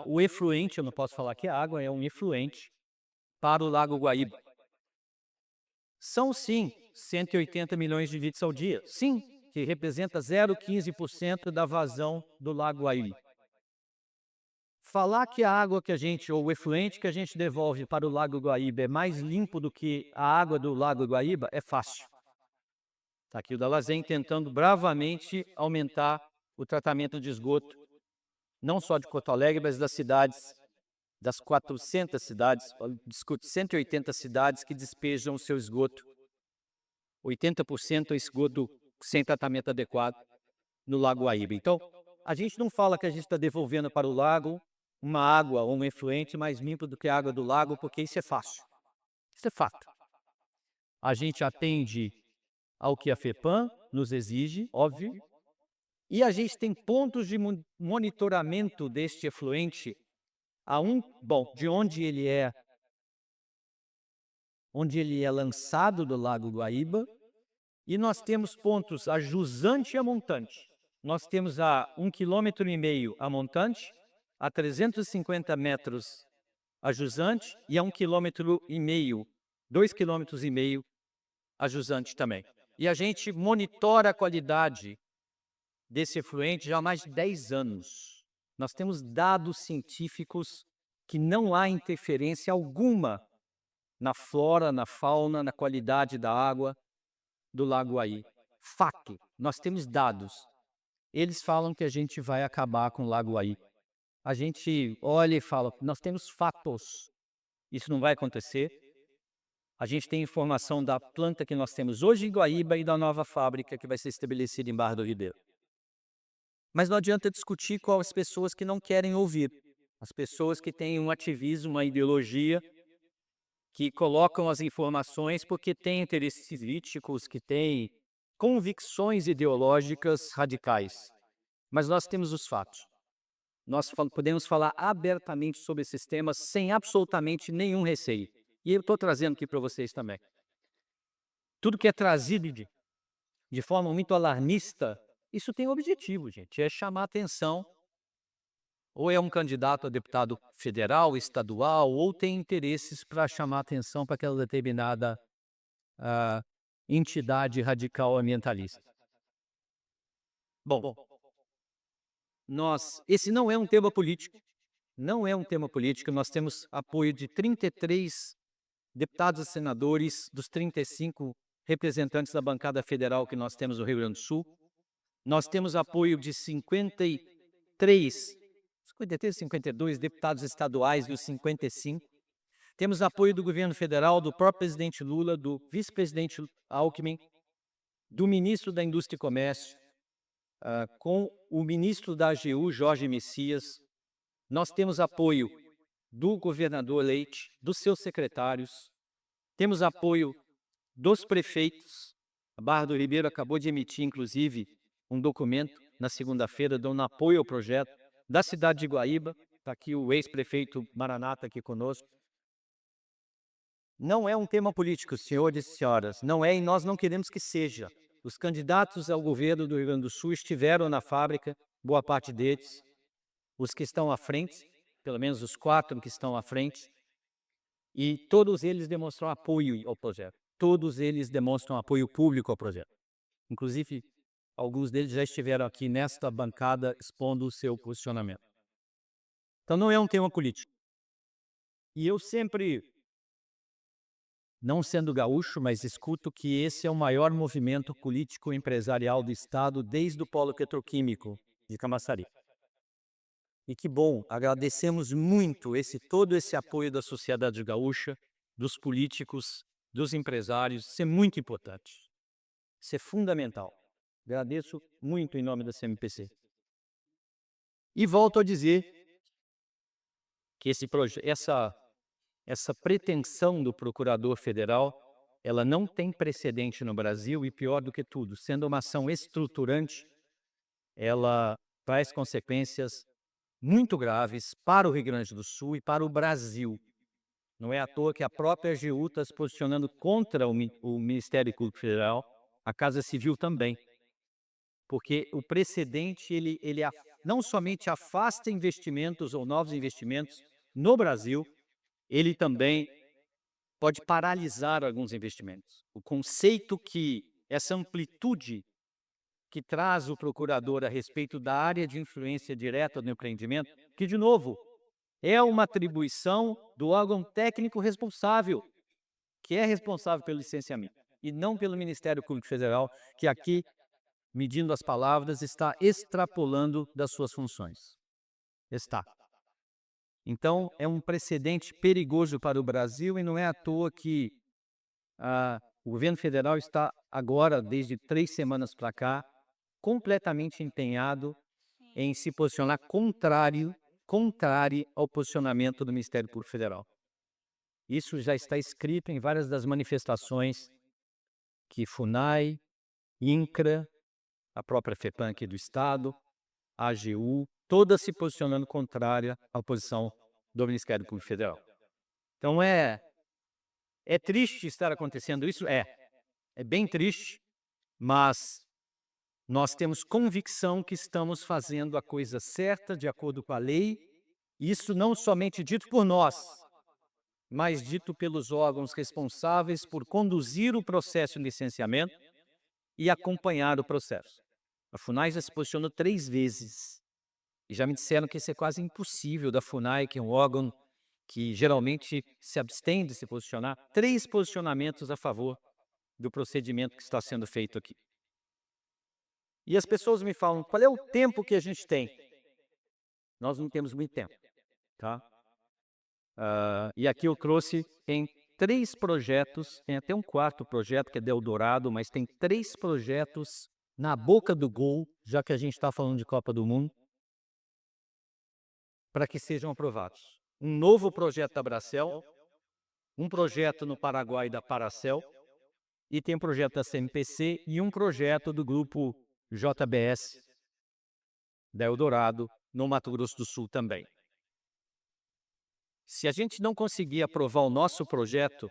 S3: o efluente, eu não posso falar que é água, é um efluente, para o Lago Guaíba. São, sim, 180 milhões de litros ao dia. Sim, que representa 0,15% da vazão do Lago Guaíba. Falar que a água que a gente, ou o efluente que a gente devolve para o Lago Guaíba é mais limpo do que a água do Lago Guaíba é fácil. Está aqui o Dalazen tentando bravamente aumentar o tratamento de esgoto, não só de Porto Alegre, mas das cidades, das 400 cidades, 180 cidades que despejam o seu esgoto. 80% é esgoto sem tratamento adequado no Lago Guaíba. Então, a gente não fala que a gente está devolvendo para o lago uma água ou um efluente mais limpo do que a água do lago, porque isso é fácil. Isso é fato. A gente atende ao que a FEPAM nos exige, óbvio, e a gente tem pontos de monitoramento deste efluente de onde ele é lançado do Lago Guaíba, e nós temos pontos a jusante e a montante. Nós temos a 1,5 km a montante, a 350 metros a jusante e a 1,5 km, 2,5 km a jusante também. E a gente monitora a qualidade desse efluente já há mais de 10 anos. Nós temos dados científicos que não há interferência alguma na flora, na fauna, na qualidade da água do Lago Guaíba. FAC, nós temos dados. Eles falam que a gente vai acabar com o Lago Guaíba. A gente olha e fala, nós temos fatos. Isso não vai acontecer. A gente tem informação da planta que nós temos hoje em Guaíba e da nova fábrica que vai ser estabelecida em Barra do Ribeiro. Mas não adianta discutir com as pessoas que não querem ouvir. As pessoas que têm um ativismo, uma ideologia, que colocam as informações porque têm interesses políticos, que têm convicções ideológicas radicais. Mas nós temos os fatos. Nós podemos falar abertamente sobre esses temas sem absolutamente nenhum receio. E eu estou trazendo aqui para vocês também. Tudo que é trazido de forma muito alarmista, isso tem um objetivo, gente, é chamar atenção. Ou é um candidato a deputado federal, estadual, ou tem interesses para chamar atenção para aquela determinada entidade radical ambientalista. Bom, esse não é um tema político. Não é um tema político. Nós temos apoio de 33 deputados e senadores dos 35 representantes da bancada federal que nós temos no Rio Grande do Sul. Nós temos apoio de 53, 52 deputados estaduais dos 55. Temos apoio do governo federal, do próprio presidente Lula, do vice-presidente Alckmin, do ministro da Indústria e Comércio, com o ministro da AGU, Jorge Messias. Nós temos apoio do governador Leite, dos seus secretários. Temos apoio dos prefeitos. A Barra do Ribeiro acabou de emitir, inclusive, um documento na segunda-feira dando apoio ao projeto. Da cidade de Guaíba, está aqui o ex-prefeito Maranata aqui conosco. Não é um tema político, senhores e senhoras, não é, e nós não queremos que seja. Os candidatos ao governo do Rio Grande do Sul estiveram na fábrica, boa parte deles, os que estão à frente, pelo menos os 4 que estão à frente, e todos eles demonstram apoio ao projeto. Todos eles demonstram apoio público ao projeto. Inclusive, alguns deles já estiveram aqui nesta bancada expondo o seu posicionamento. Então não é um tema político. E eu sempre, não sendo gaúcho, mas escuto que esse é o maior movimento político empresarial do Estado desde o polo petroquímico de Camaçari. E que bom, agradecemos muito todo esse apoio da sociedade gaúcha, dos políticos, dos empresários. Isso é muito importante. Isso é fundamental. Agradeço muito em nome da CMPC. E volto a dizer que essa pretensão do procurador federal, ela não tem precedente no Brasil e, pior do que tudo, sendo uma ação estruturante, ela traz consequências muito graves para o Rio Grande do Sul e para o Brasil. Não é à toa que a própria AGU está se posicionando contra o Ministério Público Federal, a Casa Civil também. porque o precedente não somente afasta investimentos ou novos investimentos no Brasil, ele também pode paralisar alguns investimentos. O conceito que essa amplitude que traz o procurador a respeito da área de influência direta do empreendimento, que, de novo, é uma atribuição do órgão técnico responsável, que é responsável pelo licenciamento, e não pelo Ministério Público Federal, que aqui, medindo as palavras, está extrapolando das suas funções. Está. Então, é um precedente perigoso para o Brasil e não é à toa que o governo federal está agora, desde 3 semanas para cá, completamente empenhado em se posicionar contrário ao posicionamento do Ministério Público Federal. Isso já está escrito em várias das manifestações que FUNAI, INCRA, a própria FEPAM aqui do Estado, a AGU, todas se posicionando contrária à posição do Ministério Público Federal. Então é triste estar acontecendo isso? É bem triste, mas nós temos convicção que estamos fazendo a coisa certa, de acordo com a lei, isso não somente dito por nós, mas dito pelos órgãos responsáveis por conduzir o processo de licenciamento e acompanhar o processo. A FUNAI já se posicionou 3 vezes, e já me disseram que isso é quase impossível da FUNAI, que é um órgão que geralmente se abstém de se posicionar, 3 posicionamentos a favor do procedimento que está sendo feito aqui. E as pessoas me falam, qual é o tempo que a gente tem? Nós não temos muito tempo, tá? E aqui eu trouxe, tem 3 projetos, tem até um 4º projeto que é Eldorado, mas tem 3 projetos na boca do gol, já que a gente está falando de Copa do Mundo, para que sejam aprovados. Um novo projeto da Bracel, um projeto no Paraguai da Paracel, e tem um projeto da CMPC e um projeto do grupo JBS da Eldorado, no Mato Grosso do Sul também. Se a gente não conseguir aprovar o nosso projeto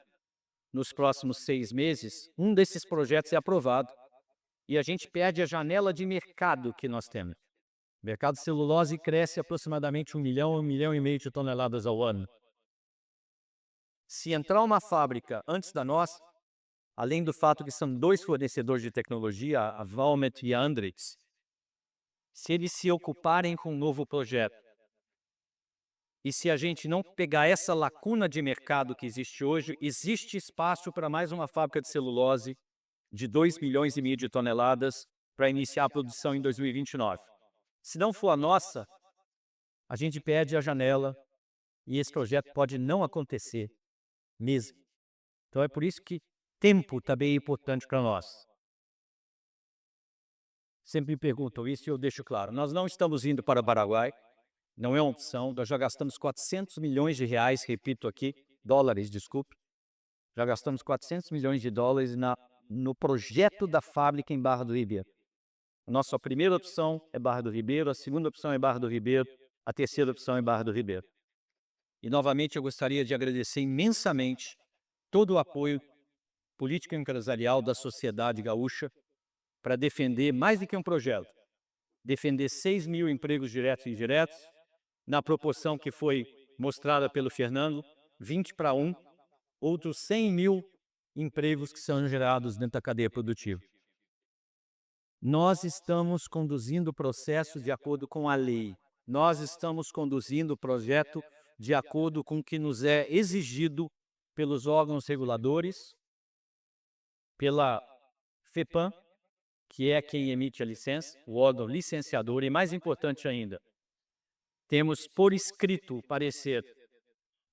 S3: nos próximos 6 meses, um desses projetos é aprovado e a gente perde a janela de mercado que nós temos. O mercado de celulose cresce aproximadamente 1 milhão, 1,5 milhão de toneladas ao ano. Se entrar uma fábrica antes da nossa, além do fato que são 2 fornecedores de tecnologia, a Valmet e a Andritz, se eles se ocuparem com um novo projeto, e se a gente não pegar essa lacuna de mercado que existe hoje, existe espaço para mais uma fábrica de celulose de 2,5 milhões de toneladas para iniciar a produção em 2029. Se não for a nossa, a gente perde a janela e esse projeto pode não acontecer mesmo. Então é por isso que tempo também é importante para nós. Sempre me perguntam isso e eu deixo claro. Nós não estamos indo para o Paraguai, não é uma opção. Nós já gastamos 400 milhões de reais, repito aqui, dólares, desculpe. Já gastamos 400 milhões de dólares no projeto da fábrica em Barra do Ribeiro. A nossa primeira opção é Barra do Ribeiro, a segunda opção é Barra do Ribeiro, a terceira opção é Barra do Ribeiro. E novamente eu gostaria de agradecer imensamente todo o apoio político e empresarial da sociedade gaúcha para defender mais do que um projeto, defender 6 mil empregos diretos e indiretos, na proporção que foi mostrada pelo Fernando, 20 para 1, outros 100 mil empregos que são gerados dentro da cadeia produtiva. Nós estamos conduzindo o processo de acordo com a lei. Nós estamos conduzindo o projeto de acordo com o que nos é exigido pelos órgãos reguladores, pela FEPAM, que é quem emite a licença, o órgão licenciador, e mais importante ainda, temos por escrito o parecer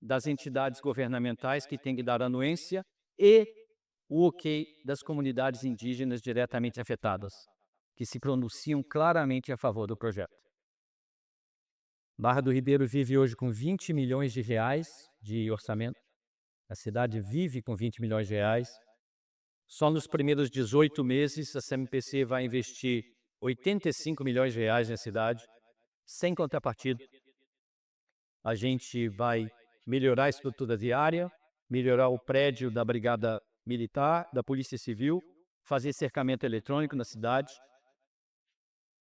S3: das entidades governamentais que têm que dar anuência e o ok das comunidades indígenas diretamente afetadas, que se pronunciam claramente a favor do projeto. Barra do Ribeiro vive hoje com 20 milhões de reais de orçamento. A cidade vive com 20 milhões de reais. Só nos primeiros 18 meses, a CMPC vai investir 85 milhões de reais na cidade, sem contrapartida. A gente vai melhorar a estrutura viária, melhorar o prédio da Brigada Militar, da Polícia Civil, fazer cercamento eletrônico na cidade.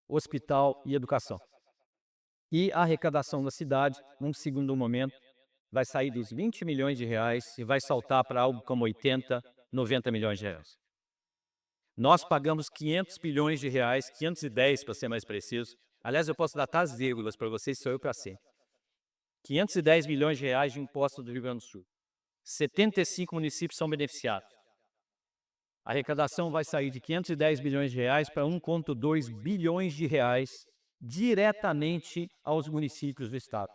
S3: hospital e educação. E a arrecadação da cidade, num segundo momento, vai sair dos 20 milhões de reais e vai saltar para algo como 80, 90 milhões de reais. Nós pagamos 500 bilhões de reais, 510 para ser mais preciso. Aliás, eu posso datar as vírgulas para vocês, sou eu para sempre. 510 milhões de reais de imposto do Rio Grande do Sul. 75 municípios são beneficiados. A arrecadação vai sair de 510 bilhões de reais para 1,2 bilhões de reais diretamente aos municípios do estado.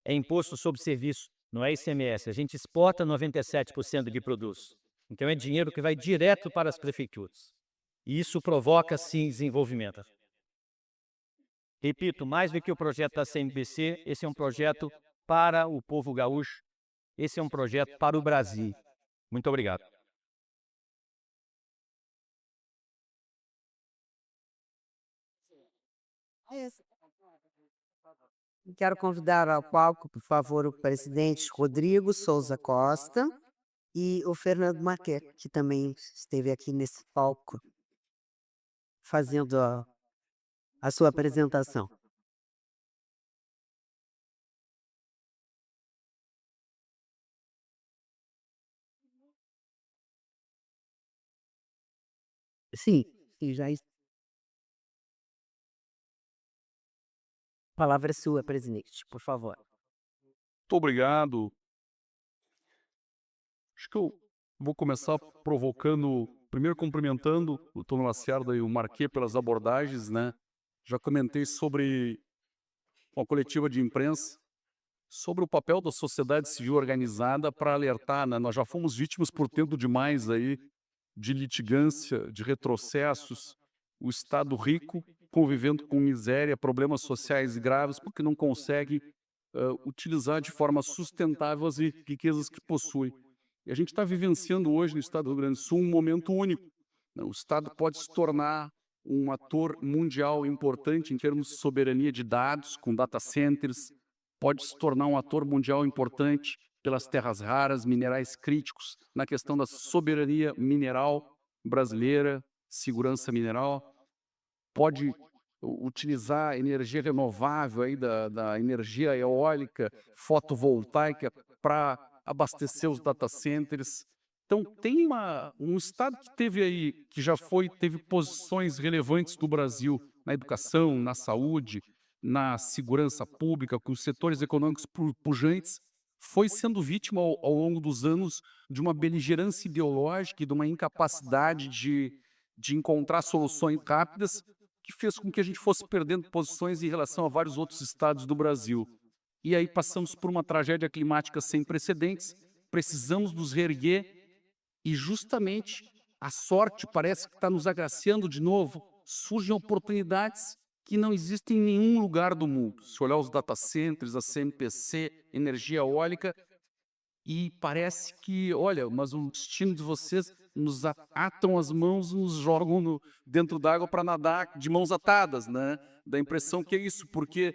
S3: É imposto sobre serviço, não é ICMS. A gente exporta 97% do que produz. Então é dinheiro que vai direto para as prefeituras. E isso provoca, sim, desenvolvimento. Repito, mais do que o projeto da CMPC, esse é um projeto para o povo gaúcho, esse é um projeto para o Brasil. Muito obrigado.
S1: Quero convidar ao palco, por favor, o presidente Rodrigo Souza Costa e o Fernando Marquet, que também esteve aqui nesse palco fazendo a sua apresentação. Sim, sim, a palavra é sua, presidente, por favor.
S4: Muito obrigado. Acho que eu vou começar provocando, primeiro cumprimentando o Tom Lacerda e o Marquet pelas abordagens, né? Já comentei sobre uma coletiva de imprensa, sobre o papel da sociedade civil organizada para alertar, né? Nós já fomos vítimas por tempo demais aí de litigância, de retrocessos, o Estado rico convivendo com miséria, problemas sociais graves, porque não consegue utilizar de forma sustentável as riquezas que possui. E a gente está vivenciando hoje no estado do Rio Grande do Sul um momento único, né? O Estado pode se tornar um ator mundial importante em termos de soberania de dados, com data centers, pode se tornar um ator mundial importante pelas terras raras, minerais críticos, na questão da soberania mineral brasileira, segurança mineral, pode utilizar energia renovável aí da energia eólica, fotovoltaica para abastecer os data centers. Então tem um estado que teve aí, que já teve posições relevantes do Brasil na educação, na saúde, na segurança pública, com os setores econômicos pujantes, foi sendo vítima ao longo dos anos de uma beligerância ideológica e de uma incapacidade de encontrar soluções rápidas, que fez com que a gente fosse perdendo posições em relação a vários outros estados do Brasil. E aí passamos por uma tragédia climática sem precedentes, precisamos nos reerguer e justamente a sorte parece que está nos agraciando de novo, surgem oportunidades que não existem em nenhum lugar do mundo. Se olhar os data centers, a CMPC, energia eólica, e parece que, olha, mas o destino de vocês nos atam as mãos, nos jogam dentro d'água para nadar de mãos atadas, né? Dá a impressão que é isso, porque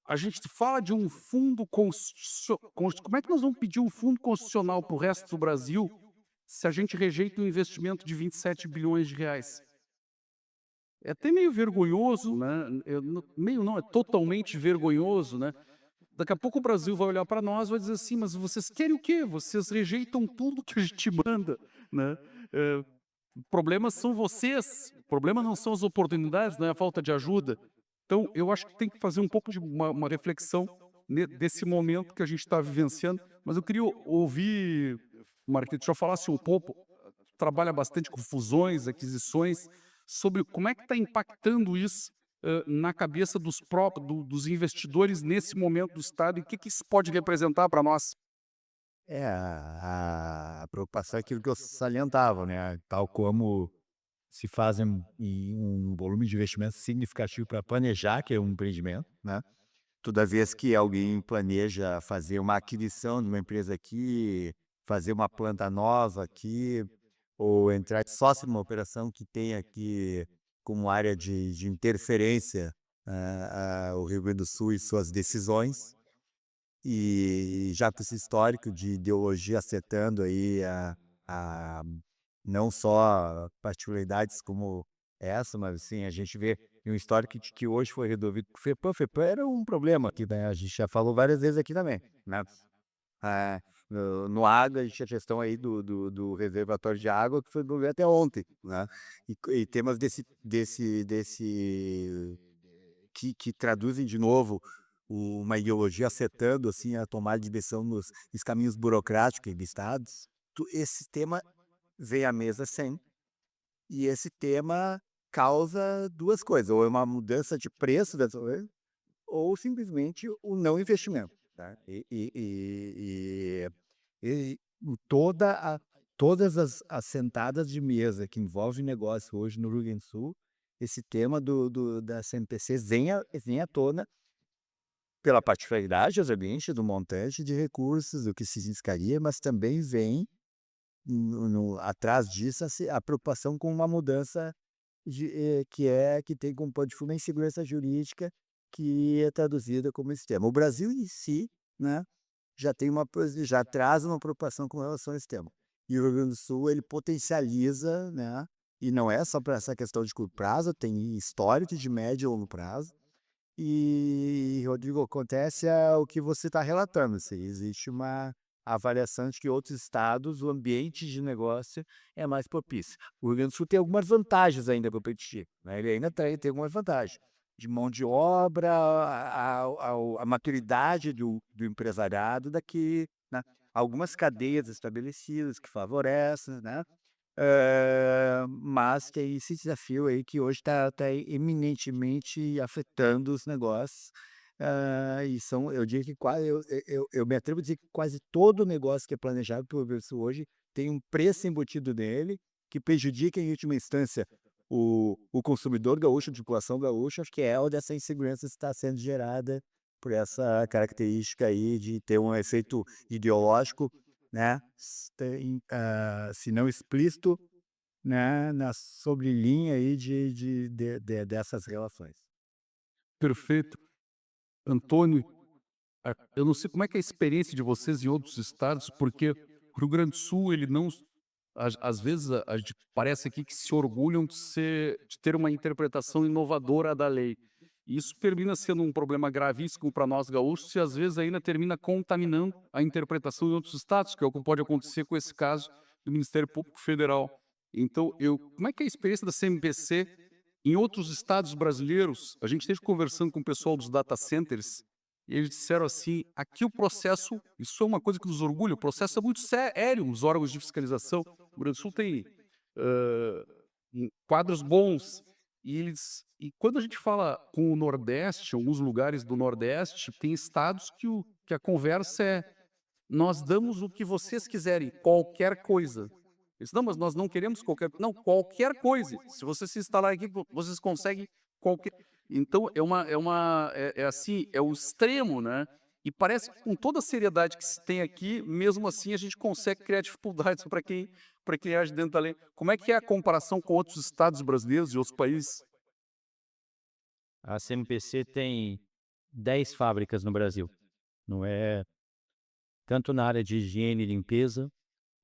S4: a gente fala de um fundo constitucional. Como é que nós vamos pedir um fundo constitucional para o resto do Brasil se a gente rejeita um investimento de 27 bilhões de reais? É até meio vergonhoso, né? Meio não, é totalmente vergonhoso, né? Daqui a pouco o Brasil vai olhar para nós e vai dizer assim, mas vocês querem o quê? Vocês rejeitam tudo que a gente manda, né? O problema são vocês, o problema não são as oportunidades, não é a falta de ajuda. Então, eu acho que tem que fazer um pouco de uma reflexão desse momento que a gente está vivenciando, mas eu queria ouvir, Marquinhos, já falasse um pouco, trabalha bastante com fusões, aquisições, sobre como é que está impactando isso na cabeça dos investidores nesse momento do Estado e o que isso pode representar para nós?
S2: A preocupação é aquilo que eu salientava, né? Tal como se fazem um volume de investimento significativo para planejar, que é um empreendimento, né? Toda vez que alguém planeja fazer uma aquisição de uma empresa aqui, fazer uma planta nova aqui, ou entrar sócio numa operação que tem aqui como área de interferência o Rio Grande do Sul e suas decisões, e já com esse histórico de ideologia afetando aí a não só particularidades como essa, mas assim, a gente vê um histórico de que hoje foi resolvido com o FEPAM. O FEPAM era um problema que, né, a gente já falou várias vezes aqui também, né? No Agro, a gente tinha a questão aí do reservatório de água que foi resolvido até ontem, né? E temas que traduzem de novo uma ideologia afetando assim a tomada de decisão nos caminhos burocráticos e listados. Esse tema vem à mesa sempre, e esse tema causa duas coisas: ou é uma mudança de preço dessa vez, ou simplesmente o não investimento, tá? E todas as sentadas de mesa que envolvem negócio hoje no Rio Grande do Sul, esse tema da CMPC vem à tona pela particularidade, obviamente, do montante de recursos, do que se riscaria, mas também vem atrás disso a preocupação com uma mudança que tem como pano de fundo a insegurança jurídica, que é traduzida como esse tema. O Brasil em si, né, já traz uma preocupação com relação a esse tema. E o Rio Grande do Sul, ele potencializa, né, e não é só para essa questão de curto prazo, tem histórico de médio e longo prazo. E, Rodrigo, acontece o que você está relatando, assim, existe uma avaliação de que outros estados, o ambiente de negócio é mais propício. O Rio Grande do Sul tem algumas vantagens ainda para competir, né? Ele ainda tem algumas vantagens de mão de obra, a maturidade do empresariado daqui, né? Algumas cadeias estabelecidas que favorecem, né? Mas tem esse desafio aí que hoje está eminentemente afetando os negócios. Eu diria que quase, eu me atrevo a dizer que quase todo negócio que é planejado pelo Verso hoje tem um preço embutido nele que prejudica, em última instância, o consumidor gaúcho, a população gaúcha, que é onde essa insegurança está sendo gerada por essa característica aí de ter um efeito ideológico, né, se não explícito, né, na sobrelinha aí dessas relações.
S4: Perfeito. Antônio, eu não sei como é que é a experiência de vocês em outros estados, porque o Rio Grande do Sul, ele não. Às vezes, a gente parece aqui que se orgulham de ter uma interpretação inovadora da lei. E isso termina sendo um problema gravíssimo para nós gaúchos e às vezes ainda termina contaminando a interpretação em outros estados, que é o que pode acontecer com esse caso do Ministério Público Federal. Então, como é que é a experiência da CMPC em outros estados brasileiros? A gente esteve conversando com o pessoal dos data centers e eles disseram assim: aqui o processo, isso é uma coisa que nos orgulha, o processo é muito sério, os órgãos de fiscalização. O Rio Grande do Sul tem quadros bons. E quando a gente fala com o Nordeste, alguns lugares do Nordeste, tem estados que a conversa é: nós damos o que vocês quiserem, qualquer coisa. Eles, não, mas nós não queremos qualquer. Não, qualquer coisa. Se vocês se instalarem aqui, vocês conseguem qualquer. Então, é assim, é o extremo, né? E parece que com toda a seriedade que se tem aqui, mesmo assim a gente consegue criar dificuldades para quem age dentro da lei. Como é que é a comparação com outros estados brasileiros e outros países?
S3: A CMPC tem 10 fábricas no Brasil. Não é tanto na área de higiene e limpeza,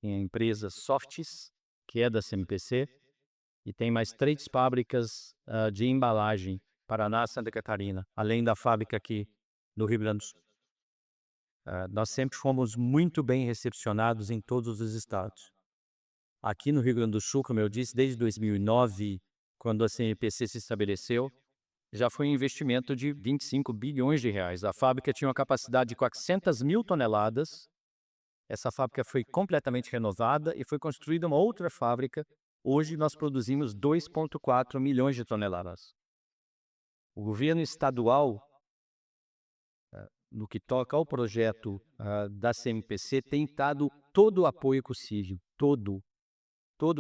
S3: tem a empresa Softs, que é da CMPC, e tem mais 3 fábricas de embalagem, Paraná e Santa Catarina, além da fábrica aqui no Rio Grande do Sul. Nós sempre fomos muito bem recepcionados em todos os estados. Aqui no Rio Grande do Sul, como eu disse, desde 2009, quando a CMPC se estabeleceu, já foi um investimento de 25 bilhões de reais. A fábrica tinha uma capacidade de 400 mil toneladas. Essa fábrica foi completamente renovada e foi construída uma outra fábrica. Hoje nós produzimos 2,4 milhões de toneladas. O governo estadual, no que toca ao projeto da CMPC, tem dado todo o apoio possível, todo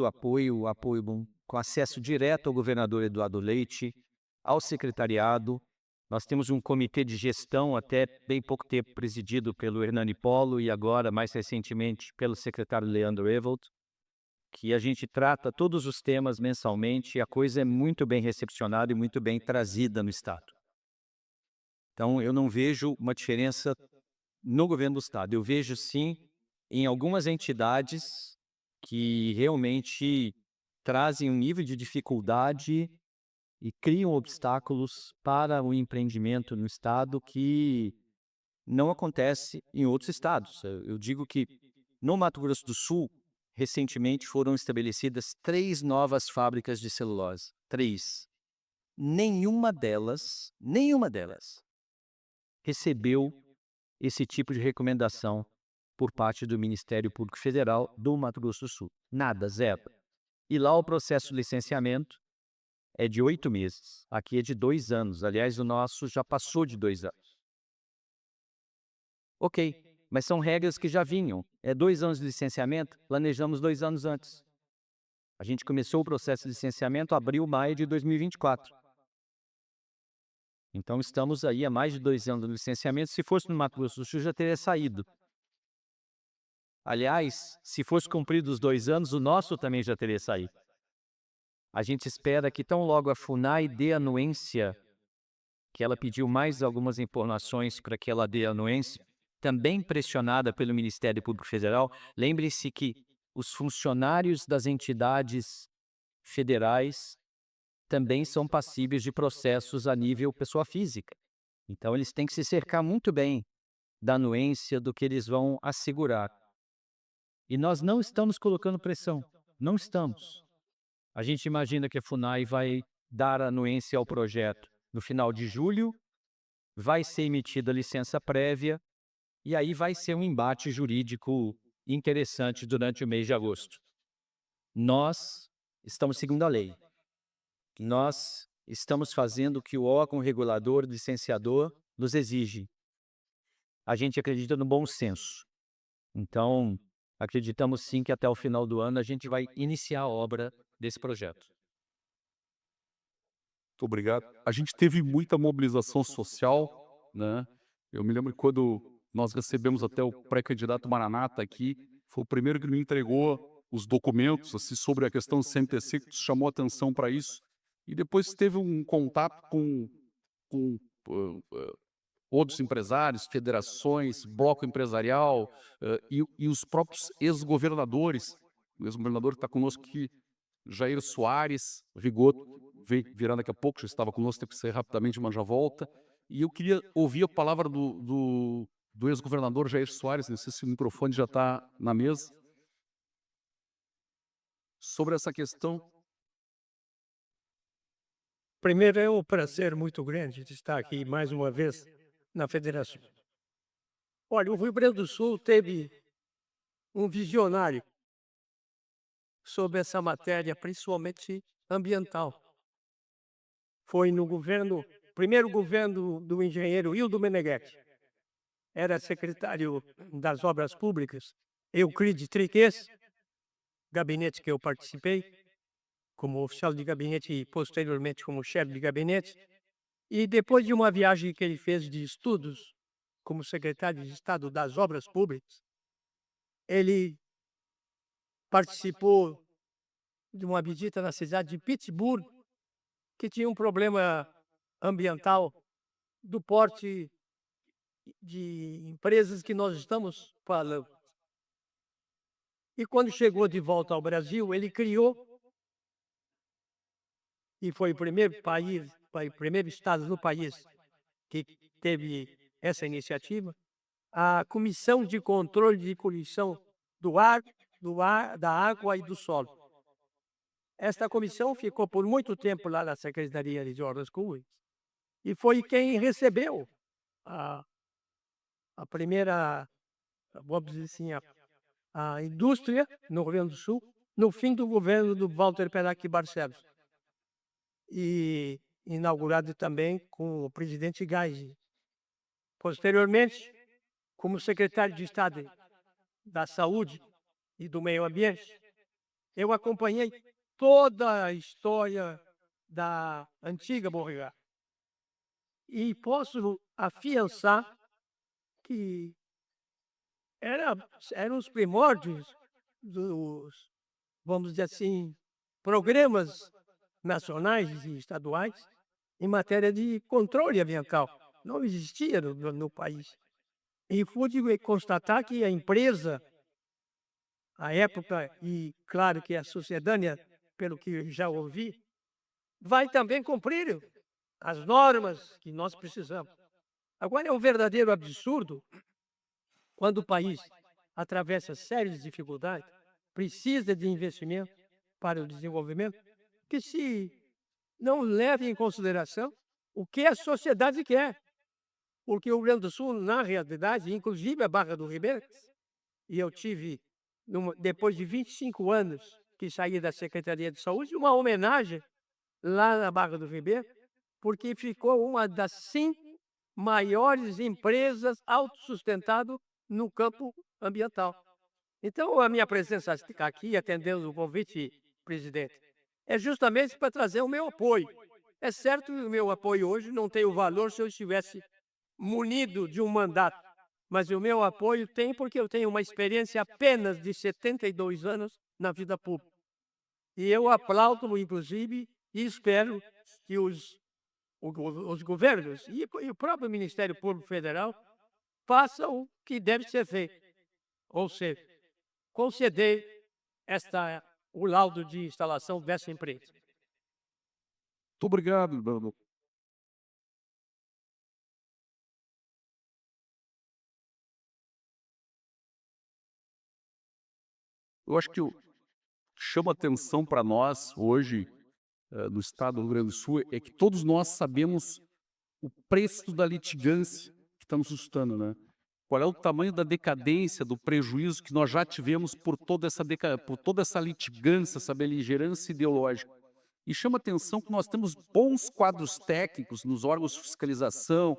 S3: o apoio, com acesso direto ao governador Eduardo Leite, ao secretariado. Nós temos um comitê de gestão, até bem pouco tempo presidido pelo Hernani Polo e agora, mais recentemente, pelo secretário Leandro Evold, que a gente trata todos os temas mensalmente e a coisa é muito bem recepcionada e muito bem trazida no Estado. Então, eu não vejo uma diferença no governo do estado. Eu vejo sim em algumas entidades que realmente trazem um nível de dificuldade e criam obstáculos para o empreendimento no estado que não acontece em outros estados. Eu digo que no Mato Grosso do Sul, recentemente foram estabelecidas 3 novas fábricas de celulose. 3. Nenhuma delas recebeu esse tipo de recomendação por parte do Ministério Público Federal do Mato Grosso do Sul. Nada, zero. E lá o processo de licenciamento é de 8 meses. Aqui é de 2 anos. Aliás, o nosso já passou de 2 anos. Ok, mas são regras que já vinham. É 2 anos de licenciamento, planejamos 2 anos antes. A gente começou o processo de licenciamento abril, maio de 2024. Então estamos aí há mais de 2 anos no licenciamento. Se fosse no Mato Grosso do Sul, já teria saído. Aliás, se fosse cumprido os 2 anos, o nosso também já teria saído. A gente espera que tão logo a FUNAI dê anuência, que ela pediu mais algumas informações para que ela dê anuência, também pressionada pelo Ministério Público Federal. Lembre-se que os funcionários das entidades federais também são passíveis de processos a nível pessoa física. Então, eles têm que se cercar muito bem da anuência, do que eles vão assegurar. E nós não estamos colocando pressão, não estamos. A gente imagina que a FUNAI vai dar anuência ao projeto no final de julho, vai ser emitida a licença prévia, e aí vai ser um embate jurídico interessante durante o mês de agosto. Nós estamos seguindo a lei. Nós estamos fazendo o que o órgão regulador, licenciador, nos exige. A gente acredita no bom senso. Então, acreditamos sim que até o final do ano a gente vai iniciar a obra desse projeto.
S4: Muito obrigado. A gente teve muita mobilização social, né? Eu me lembro que quando nós recebemos até o pré-candidato Maranata aqui, foi o primeiro que me entregou os documentos assim, sobre a questão do CMPC, que chamou atenção para isso. E depois teve um contato com outros empresários, federações, bloco empresarial e os próprios ex-governadores. O ex-governador que está conosco aqui, Jair Soares, Rigoto, virá daqui a pouco, já estava conosco, tem que sair rapidamente, mas já volta. E eu queria ouvir a palavra do ex-governador Jair Soares, não sei se o microfone já está na mesa, sobre essa questão.
S5: Primeiro, é um prazer muito grande de estar aqui mais uma vez na federação. Olha, o Rio Grande do Sul teve um visionário sobre essa matéria, principalmente ambiental. Foi no primeiro governo do engenheiro Hildo Meneghetti. Era secretário das Obras Públicas, Euclides Triques, gabinete que eu participei, como oficial de gabinete e posteriormente como chefe de gabinete. E depois de uma viagem que ele fez de estudos como secretário de Estado das Obras Públicas, ele participou de uma visita na cidade de Pittsburgh, que tinha um problema ambiental do porte de empresas que nós estamos falando. E quando chegou de volta ao Brasil, ele criou, e foi o primeiro país, o primeiro estado do país que teve essa iniciativa, a Comissão de Controle de Poluição do Ar, da Água e do Solo. Esta comissão ficou por muito tempo lá na Secretaria de Obras Públicas e foi quem recebeu a primeira, vamos dizer assim, a indústria no Rio Grande do Sul no fim do governo do Walter Perac Barcelos, e inaugurado também com o presidente Geisel. Posteriormente, como secretário de Estado da Saúde e do Meio Ambiente, eu acompanhei toda a história da antiga Beauregard. E posso afiançar que eram os primórdios dos, vamos dizer assim, programas nacionais e estaduais em matéria de controle ambiental. Não existia no país. e pude constatar que a empresa, a época e claro que a sucedânea, pelo que já ouvi, vai também cumprir as normas que nós precisamos. Agora é um verdadeiro absurdo quando o país atravessa sérias dificuldades, precisa de investimento para o desenvolvimento, que se não leve em consideração o que a sociedade quer. Porque o Rio Grande do Sul, na realidade, inclusive a Barra do Ribeiro, e eu tive, depois de 25 anos que saí da Secretaria de Saúde, uma homenagem lá na Barra do Ribeiro, porque ficou uma das 5 maiores empresas autossustentáveis no campo ambiental. Então, a minha presença aqui, atendendo o convite, presidente, é justamente para trazer o meu apoio. É certo que o meu apoio hoje não tem o valor se eu estivesse munido de um mandato, mas o meu apoio tem porque eu tenho uma experiência apenas de 72 anos na vida pública. E eu aplaudo, inclusive, e espero que os governos e o próprio Ministério Público Federal façam o que deve ser feito, ou seja, conceder o laudo de instalação dessa empresa.
S4: Muito obrigado, Bruno. Eu acho que o que chama atenção para nós hoje, no estado do Rio Grande do Sul, é que todos nós sabemos o preço da litigância que está nos assustando, né? Qual é o tamanho da decadência, do prejuízo que nós já tivemos por por toda essa litigância, essa beligerância ideológica. E chama atenção que nós temos bons quadros técnicos nos órgãos de fiscalização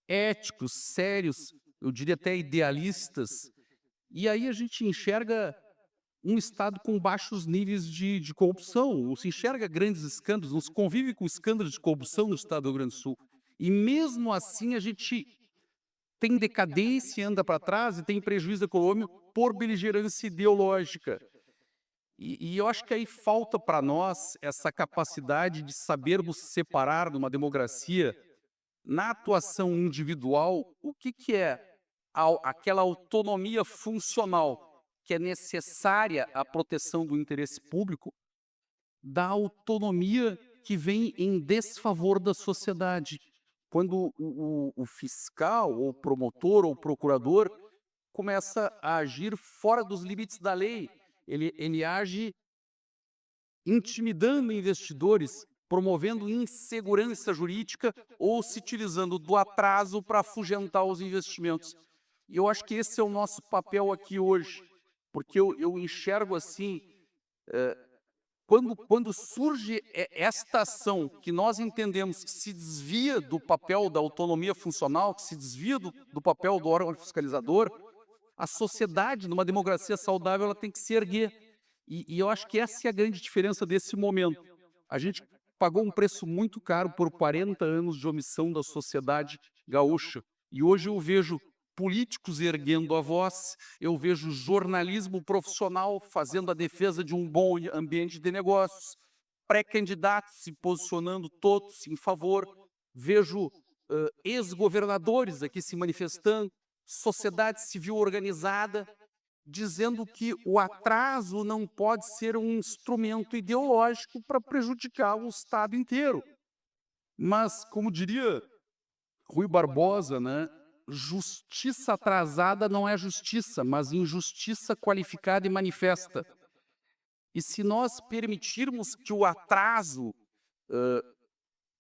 S4: éticos, sérios, eu diria até idealistas. E aí a gente enxerga um Estado com baixos níveis de corrupção, não se enxerga grandes escândalos, não se convive com escândalos de corrupção no Estado do Rio Grande do Sul. E mesmo assim a gente tem decadência, anda para trás e tem prejuízo econômico por beligerância ideológica. E eu acho que aí falta para nós essa capacidade de sabermos separar numa democracia, na atuação individual, o que é aquela autonomia funcional que é necessária à proteção do interesse público, da autonomia que vem em desfavor da sociedade. Quando o fiscal, ou promotor, ou procurador começa a agir fora dos limites da lei, ele age intimidando investidores, promovendo insegurança jurídica ou se utilizando do atraso para afugentar os investimentos. E eu acho que esse é o nosso papel aqui hoje, porque eu enxergo assim, quando surge esta ação que nós entendemos que se desvia do papel da autonomia funcional, que se desvia do papel do órgão fiscalizador, a sociedade, numa democracia saudável, ela tem que se erguer. E eu acho que essa é a grande diferença desse momento. A gente pagou um preço muito caro por 40 anos de omissão da sociedade gaúcha. E hoje eu vejo políticos erguendo a voz, eu vejo jornalismo profissional fazendo a defesa de um bom ambiente de negócios, pré-candidatos se posicionando todos em favor, vejo ex-governadores aqui se manifestando, sociedade civil organizada, dizendo que o atraso não pode ser um instrumento ideológico para prejudicar o Estado inteiro. Mas, como diria Rui Barbosa, né, justiça atrasada não é justiça, mas injustiça qualificada e manifesta. E se nós permitirmos que o atraso,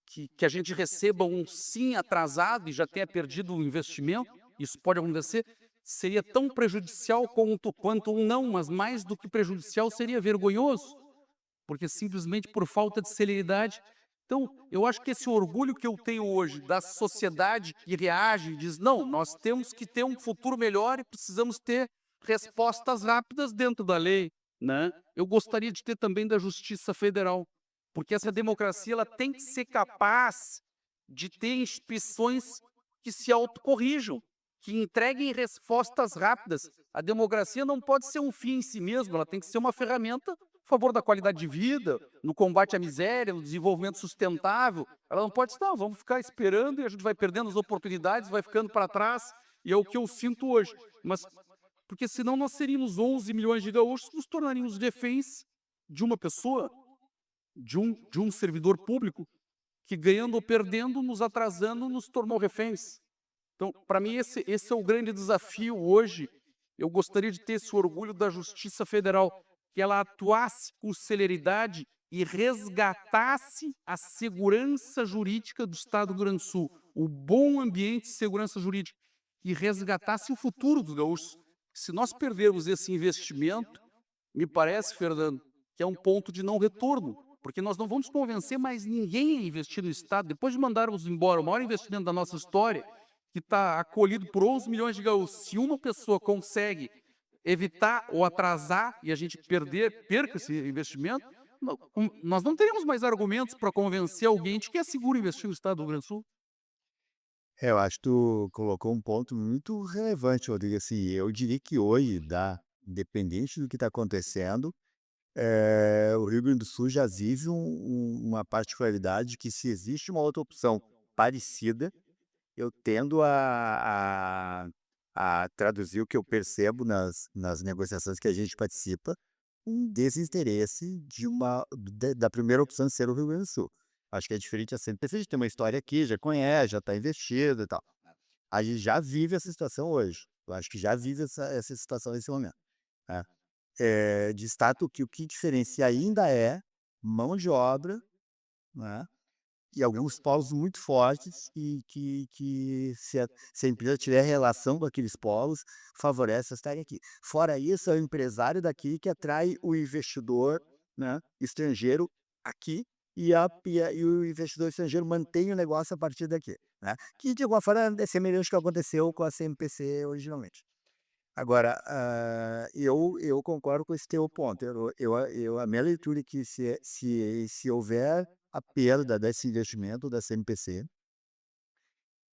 S4: que a gente receba um sim atrasado e já tenha perdido o investimento, isso pode acontecer, seria tão prejudicial quanto um não, mas mais do que prejudicial seria vergonhoso, porque simplesmente por falta de celeridade. Então, eu acho que esse orgulho que eu tenho hoje da sociedade que reage e diz, não, nós temos que ter um futuro melhor e precisamos ter respostas rápidas dentro da lei, né? Eu gostaria de ter também da Justiça Federal, porque essa democracia ela tem que ser capaz de ter instituições que se autocorrijam, que entreguem respostas rápidas. A democracia não pode ser um fim em si mesmo, ela tem que ser uma ferramenta a favor da qualidade de vida, no combate à miséria, no desenvolvimento sustentável. Ela não pode dizer, não, vamos ficar esperando e a gente vai perdendo as oportunidades, vai ficando para trás, e é o que eu sinto hoje. Mas, porque senão nós seríamos 11 milhões de gaúchos, nos tornaríamos reféns de uma pessoa, de um servidor público, que ganhando ou perdendo, nos atrasando, nos tornou reféns. Então, para mim, esse é o grande desafio hoje. Eu gostaria de ter esse orgulho da Justiça Federal, que ela atuasse com celeridade e resgatasse a segurança jurídica do Estado do Rio Grande do Sul, o bom ambiente de segurança jurídica, e resgatasse o futuro dos gaúchos. Se nós perdermos esse investimento, me parece, Fernando, que é um ponto de não retorno, porque nós não vamos convencer mais ninguém a investir no Estado. Depois de mandarmos embora o maior investimento da nossa história, que está acolhido por 11 milhões de gaúchos, se uma pessoa consegue evitar ou atrasar e a gente perca esse investimento, nós não teremos mais argumentos para convencer alguém de que é seguro investir no Estado do Rio Grande do Sul.
S2: Eu acho que tu colocou um ponto muito relevante, Rodrigo. Assim, eu diria que hoje, independente do que está acontecendo, o Rio Grande do Sul já vive uma particularidade que, se existe uma outra opção parecida, eu tendo a traduzir o que eu percebo nas negociações que a gente participa, um desinteresse da primeira opção ser o Rio Grande do Sul. Acho que é diferente assim, porque a gente tem uma história aqui, já conhece, já está investido e tal. A gente já vive essa situação hoje. Eu acho que já vive essa situação nesse momento, né? Destaco que o que diferencia ainda é mão de obra, né? E alguns polos muito fortes que se a empresa tiver relação com aqueles polos, favorece elas estarem aqui. Fora isso, é o empresário daqui que atrai o investidor, né, estrangeiro aqui, e o investidor estrangeiro mantém o negócio a partir daqui, né? Que de alguma forma é semelhante ao que aconteceu com a CMPC originalmente. Agora, eu concordo com esse teu ponto. A minha leitura é que se houver a perda desse investimento da CMPC,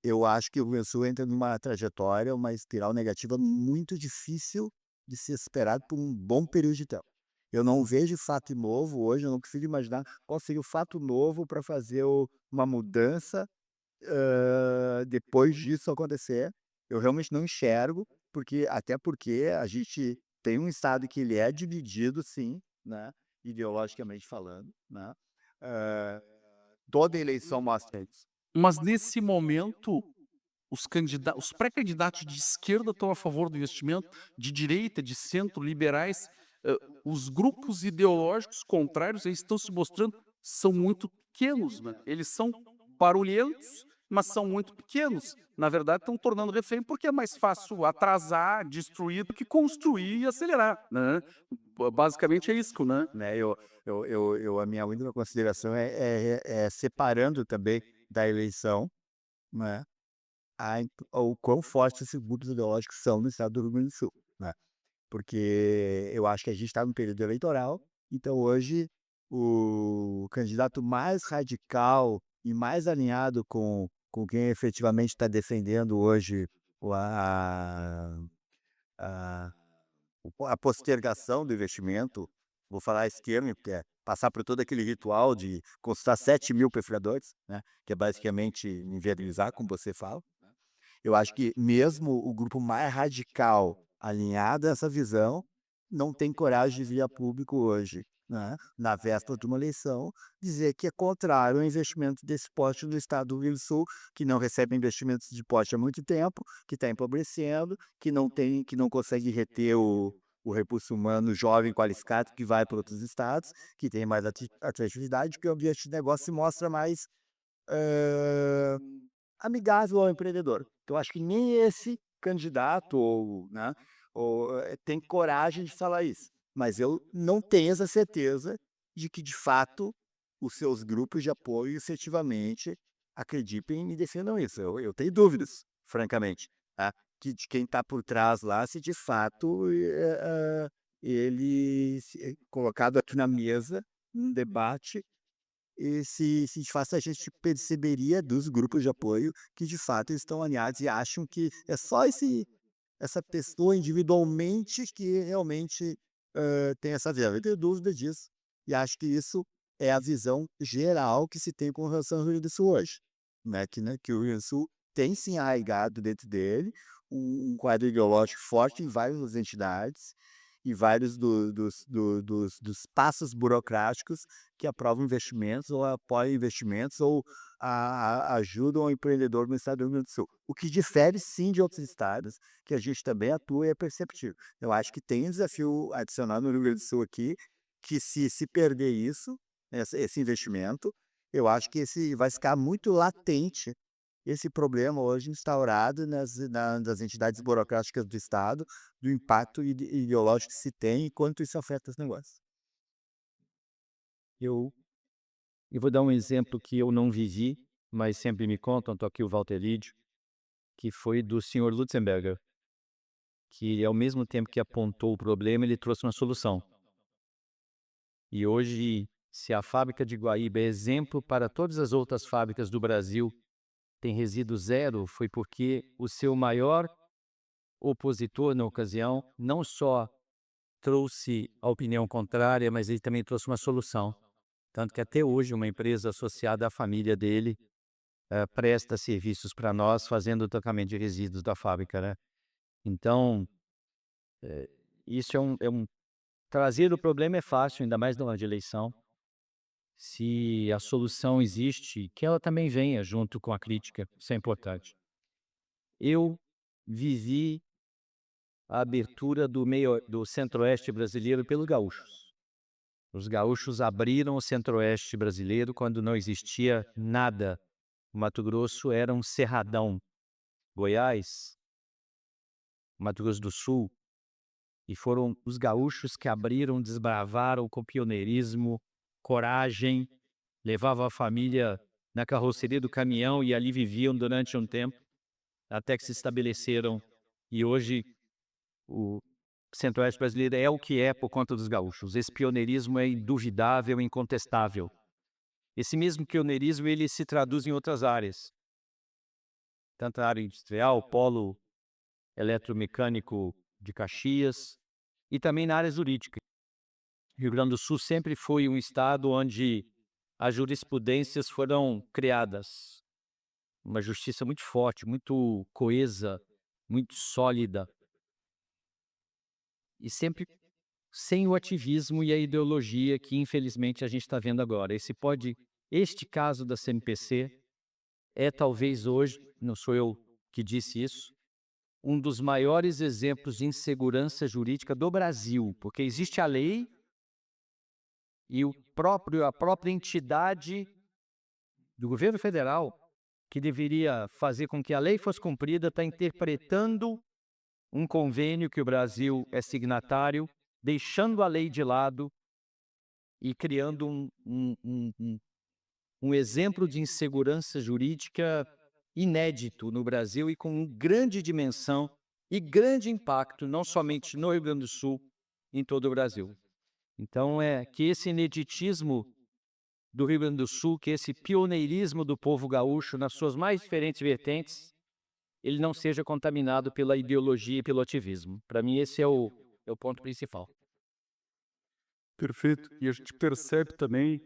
S2: eu acho que o Rio Grande do Sul entra numa trajetória, uma espiral negativa muito difícil de ser esperado por um bom período de tempo. Eu não vejo fato novo hoje, eu não consigo imaginar qual seria o fato novo para fazer uma mudança depois disso acontecer. Eu realmente não enxergo, até porque a gente tem um estado que ele é dividido, sim, né, ideologicamente falando, né? Eh, Toda eleição mostra isso.
S4: Mas nesse momento, os pré-candidatos de esquerda estão a favor do investimento, de direita, de centro, liberais. Os grupos ideológicos contrários eles estão se mostrando são muito pequenos, né? Eles são barulhentos, mas são muito pequenos. Na verdade, estão tornando refém porque é mais fácil atrasar, destruir do que construir e acelerar, né? Basicamente é isso, né?
S2: Né? A minha única consideração é separando também da eleição, né, o quão fortes esses grupos ideológicos são no estado do Rio Grande do Sul, né? Porque eu acho que a gente está no período eleitoral, então hoje o candidato mais radical e mais alinhado com quem efetivamente está defendendo hoje o- a, a, a postergação do investimento, vou falar esse termo, porque é passar por todo aquele ritual de consultar 7.000 perfilhadores, né, que é basicamente inviabilizar, como você fala. Eu acho que mesmo o grupo mais radical, alinhado a essa visão, não tem coragem de vir a público hoje, né, na véspera de uma eleição, dizer que é contrário ao investimento desse porte no estado do Rio Grande do Sul, que não recebe investimentos de porte há muito tempo, que está empobrecendo, que não consegue reter o recurso humano jovem qualificado que vai para outros estados, que tem mais atratividade, que o ambiente de negócio se mostra mais eh, amigável ao empreendedor. Então, acho que nem esse candidato tem coragem de falar isso. Mas eu não tenho essa certeza de que, de fato, os seus grupos de apoio efetivamente acreditem e defendam isso. Eu tenho dúvidas, francamente, tá? De quem está por trás lá, se de fato colocado aqui na mesa, um debate, e se de fato a gente perceberia dos grupos de apoio que de fato estão alinhados e acham que é só essa pessoa individualmente que realmente tem essa visão. Eu tenho dúvida disso e acho que isso é a visão geral que se tem com relação ao Rio Grande do Sul hoje, né, que o Rio Grande do Sul tem sim arraigado dentro dele um quadro ideológico forte em várias entidades e vários dos passos burocráticos que aprovam investimentos ou apoiam investimentos ou ajudam o empreendedor no estado do Rio Grande do Sul. O que difere sim de outros estados, que a gente também atua e é perceptível. Eu acho que tem um desafio adicional no Rio Grande do Sul aqui, que se perder isso, esse investimento, eu acho que esse vai ficar muito latente esse problema hoje instaurado nas entidades burocráticas do Estado, do impacto ideológico que se tem e quanto isso afeta os negócios.
S3: Eu, eu vou dar um exemplo que eu não vivi, mas sempre me contam, estou aqui o Walter Lídio, que foi do senhor Lutzenberger, que ao mesmo tempo que apontou o problema, ele trouxe uma solução. E hoje, se a fábrica de Guaíba é exemplo para todas as outras fábricas do Brasil, tem resíduo zero, foi porque o seu maior opositor na ocasião não só trouxe a opinião contrária, mas ele também trouxe uma solução. Tanto que até hoje uma empresa associada à família dele presta serviços para nós fazendo o tratamento de resíduos da fábrica, né? Então, isso trazer o problema é fácil, ainda mais numa de eleição. Se a solução existe, que ela também venha junto com a crítica, isso é importante. Eu vivi a abertura do Centro-Oeste brasileiro pelos gaúchos. Os gaúchos abriram o Centro-Oeste brasileiro quando não existia nada. O Mato Grosso era um cerradão. Goiás, Mato Grosso do Sul, e foram os gaúchos que abriram, desbravaram com pioneirismo, coragem, levavam a família na carroceria do caminhão e ali viviam durante um tempo, até que se estabeleceram. E hoje o Centro-Oeste brasileiro é o que é por conta dos gaúchos. Esse pioneirismo é induvidável, incontestável. Esse mesmo pioneirismo ele se traduz em outras áreas, tanto na área industrial, polo eletromecânico de Caxias, e também na área jurídica. Rio Grande do Sul sempre foi um estado onde as jurisprudências foram criadas. Uma justiça muito forte, muito coesa, muito sólida. E sempre sem o ativismo e a ideologia que, infelizmente, a gente está vendo agora. Este caso da CMPC é talvez hoje, não sou eu que disse isso, um dos maiores exemplos de insegurança jurídica do Brasil, porque existe a lei e a própria entidade do governo federal que deveria fazer com que a lei fosse cumprida está interpretando um convênio que o Brasil é signatário, deixando a lei de lado e criando um exemplo de insegurança jurídica inédito no Brasil e com grande dimensão e grande impacto, não somente no Rio Grande do Sul, em todo o Brasil. Então, é que esse ineditismo do Rio Grande do Sul, que esse pioneirismo do povo gaúcho nas suas mais diferentes vertentes, ele não seja contaminado pela ideologia e pelo ativismo. Para mim, esse é o ponto principal.
S4: Perfeito. E a gente percebe também,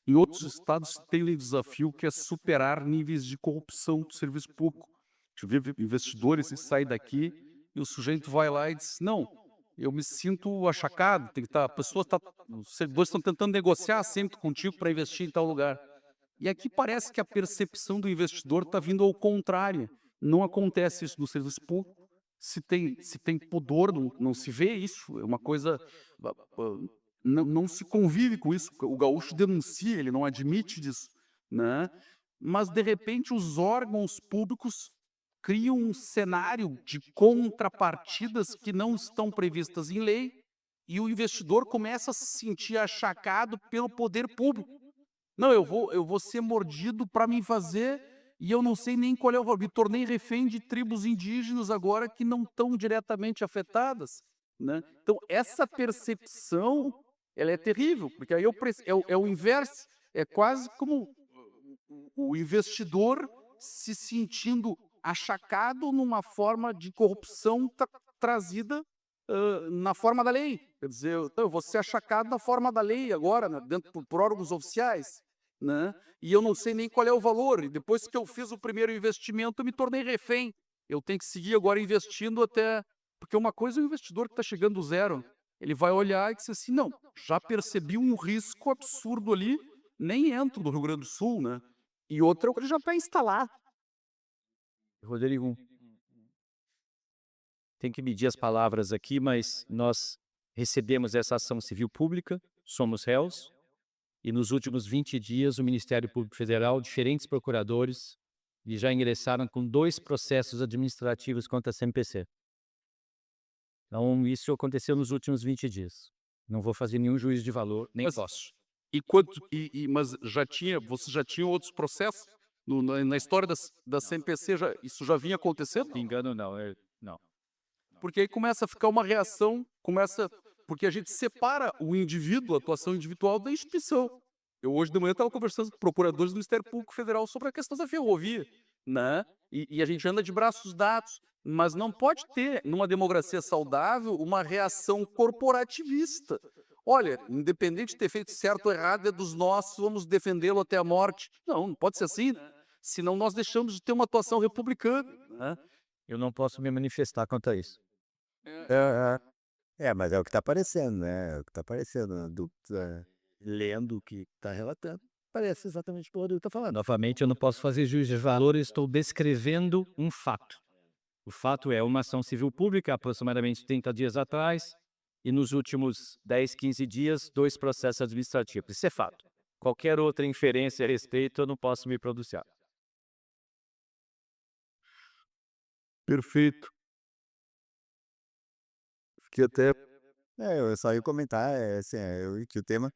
S4: em outros estados tem um desafio que é superar níveis de corrupção do serviço público. A gente vê investidores que saem daqui e o sujeito vai lá e diz, não, eu me sinto achacado, tem que estar, os servidores estão tentando negociar sempre contigo para investir em tal lugar. E aqui parece que a percepção do investidor está vindo ao contrário. Não acontece isso no serviço público. Se tem pudor, não se vê isso. É uma coisa. Não se convive com isso. O gaúcho denuncia, ele não admite disso. Né? Mas, de repente, os órgãos públicos criam um cenário de contrapartidas que não estão previstas em lei e o investidor começa a se sentir achacado pelo poder público. Não, eu vou ser mordido para me fazer e eu não sei nem qual é o valor. Me tornei refém de tribos indígenas agora que não estão diretamente afetadas. Né? Então, essa percepção ela é terrível, porque aí é o inverso. É quase como o investidor se sentindo achacado numa forma de corrupção trazida na forma da lei. Quer dizer, então, eu vou ser achacado na forma da lei agora, né, dentro por órgãos oficiais, né? E eu não sei nem qual é o valor. E depois que eu fiz o primeiro investimento, eu me tornei refém. Eu tenho que seguir agora investindo até. Porque uma coisa é o investidor que está chegando do zero. Ele vai olhar e dizer assim: não, já percebi um risco absurdo ali, nem entro no Rio Grande do Sul, né? E outra, ele já está instalado.
S3: Rodrigo, tem que medir as palavras aqui, mas nós recebemos essa ação civil pública, somos réus, e nos últimos 20 dias o Ministério Público Federal, diferentes procuradores, e já ingressaram com 2 processos administrativos contra a CMPC. Então, isso aconteceu nos últimos 20 dias. Não vou fazer nenhum juízo de valor, nem
S4: Mas-
S3: posso.
S4: Mas você já tinha outros processos? Na história da CMPC, isso já vinha acontecendo?
S3: Se engano, não. Não.
S4: Porque aí começa a ficar uma reação, porque a gente separa o indivíduo, a atuação individual, da instituição. Eu hoje de manhã estava conversando com procuradores do Ministério Público Federal sobre a questão da ferrovia, né? E a gente anda de braços dados, mas não pode ter, numa democracia saudável, uma reação corporativista. Olha, independente de ter feito certo ou errado, é dos nossos, vamos defendê-lo até a morte. Não pode ser assim, né? Senão nós deixamos de ter uma atuação republicana, né?
S3: Eu não posso me manifestar quanto a isso.
S2: Mas é o que está aparecendo, né? É o que está aparecendo, né? Lendo o que está relatando. Parece exatamente o que o Rodrigo está falando.
S3: Novamente, eu não posso fazer juízo de valor, eu estou descrevendo um fato. O fato é uma ação civil pública, aproximadamente 30 dias atrás, e nos últimos 10, 15 dias, 2 processos administrativos. Isso é fato. Qualquer outra inferência a respeito, eu não posso me pronunciar.
S4: Perfeito. Fiquei até
S2: Eu só ia comentar, assim, que o tema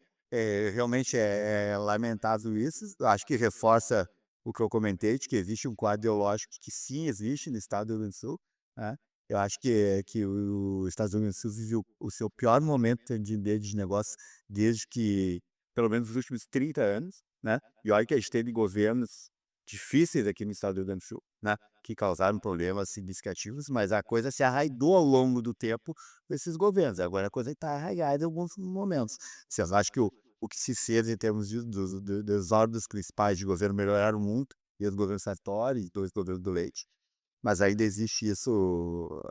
S2: realmente é lamentável isso. Eu acho que reforça o que eu comentei, de que existe um quadro ideológico que sim existe no estado do Rio Grande do Sul, né? Eu acho que o estado do Rio Grande do Sul vive o seu pior momento de negócio desde que, pelo menos nos últimos 30 anos, né? E olha que a gente teve governos difíceis aqui no estado do Rio Grande do Sul, né? Que causaram problemas significativos, mas a coisa se arraigou ao longo do tempo com esses governos. Agora a coisa está arraigada em alguns momentos. Vocês acham que o que se fez em termos dos órgãos principais de governo melhoraram muito, e os governos Sartori, e 2 governos do Leite, mas ainda existe isso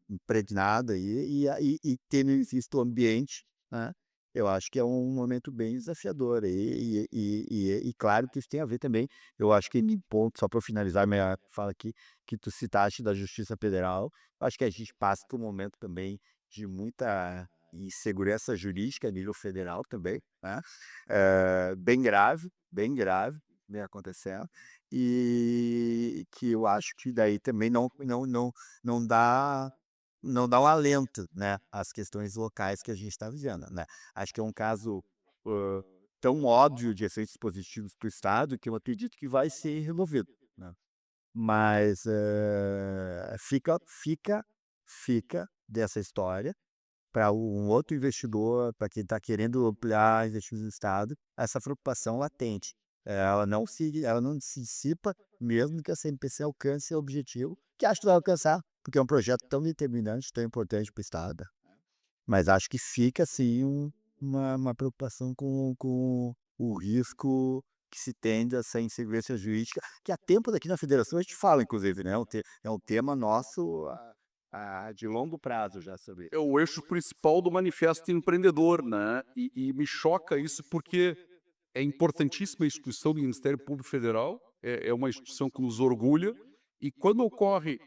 S2: impregnado aí, e tendo visto o ambiente, né? Eu acho que é um momento bem desafiador aí, e claro que isso tem a ver também, eu acho que em ponto, só para finalizar minha fala aqui, que tu citaste da Justiça Federal, eu acho que a gente passa por um momento também de muita insegurança jurídica a nível federal também, né? Bem grave, vem acontecendo, e que eu acho que daí também não dá não dá um alento, né, às questões locais que a gente está vivendo, né. Acho que é um caso, tão óbvio de efeitos positivos para o estado, que eu acredito que vai ser resolvido, né. Mas, fica dessa história para um outro investidor, para quem está querendo ampliar investimentos no estado, essa preocupação latente. Ela não se dissipa, mesmo que a CMPC alcance o objetivo, que acho que vai alcançar, porque é um projeto tão determinante, tão importante para o estado. Mas acho que fica sim uma preocupação com o risco que se tende a essa insegurança jurídica, que há tempos aqui na federação a gente fala, inclusive, né? É um tema nosso de longo prazo já sobre.
S4: é o eixo principal do manifesto empreendedor, né? E me choca isso porque é importantíssima a instituição do Ministério Público Federal, é uma instituição que nos orgulha, e quando ocorre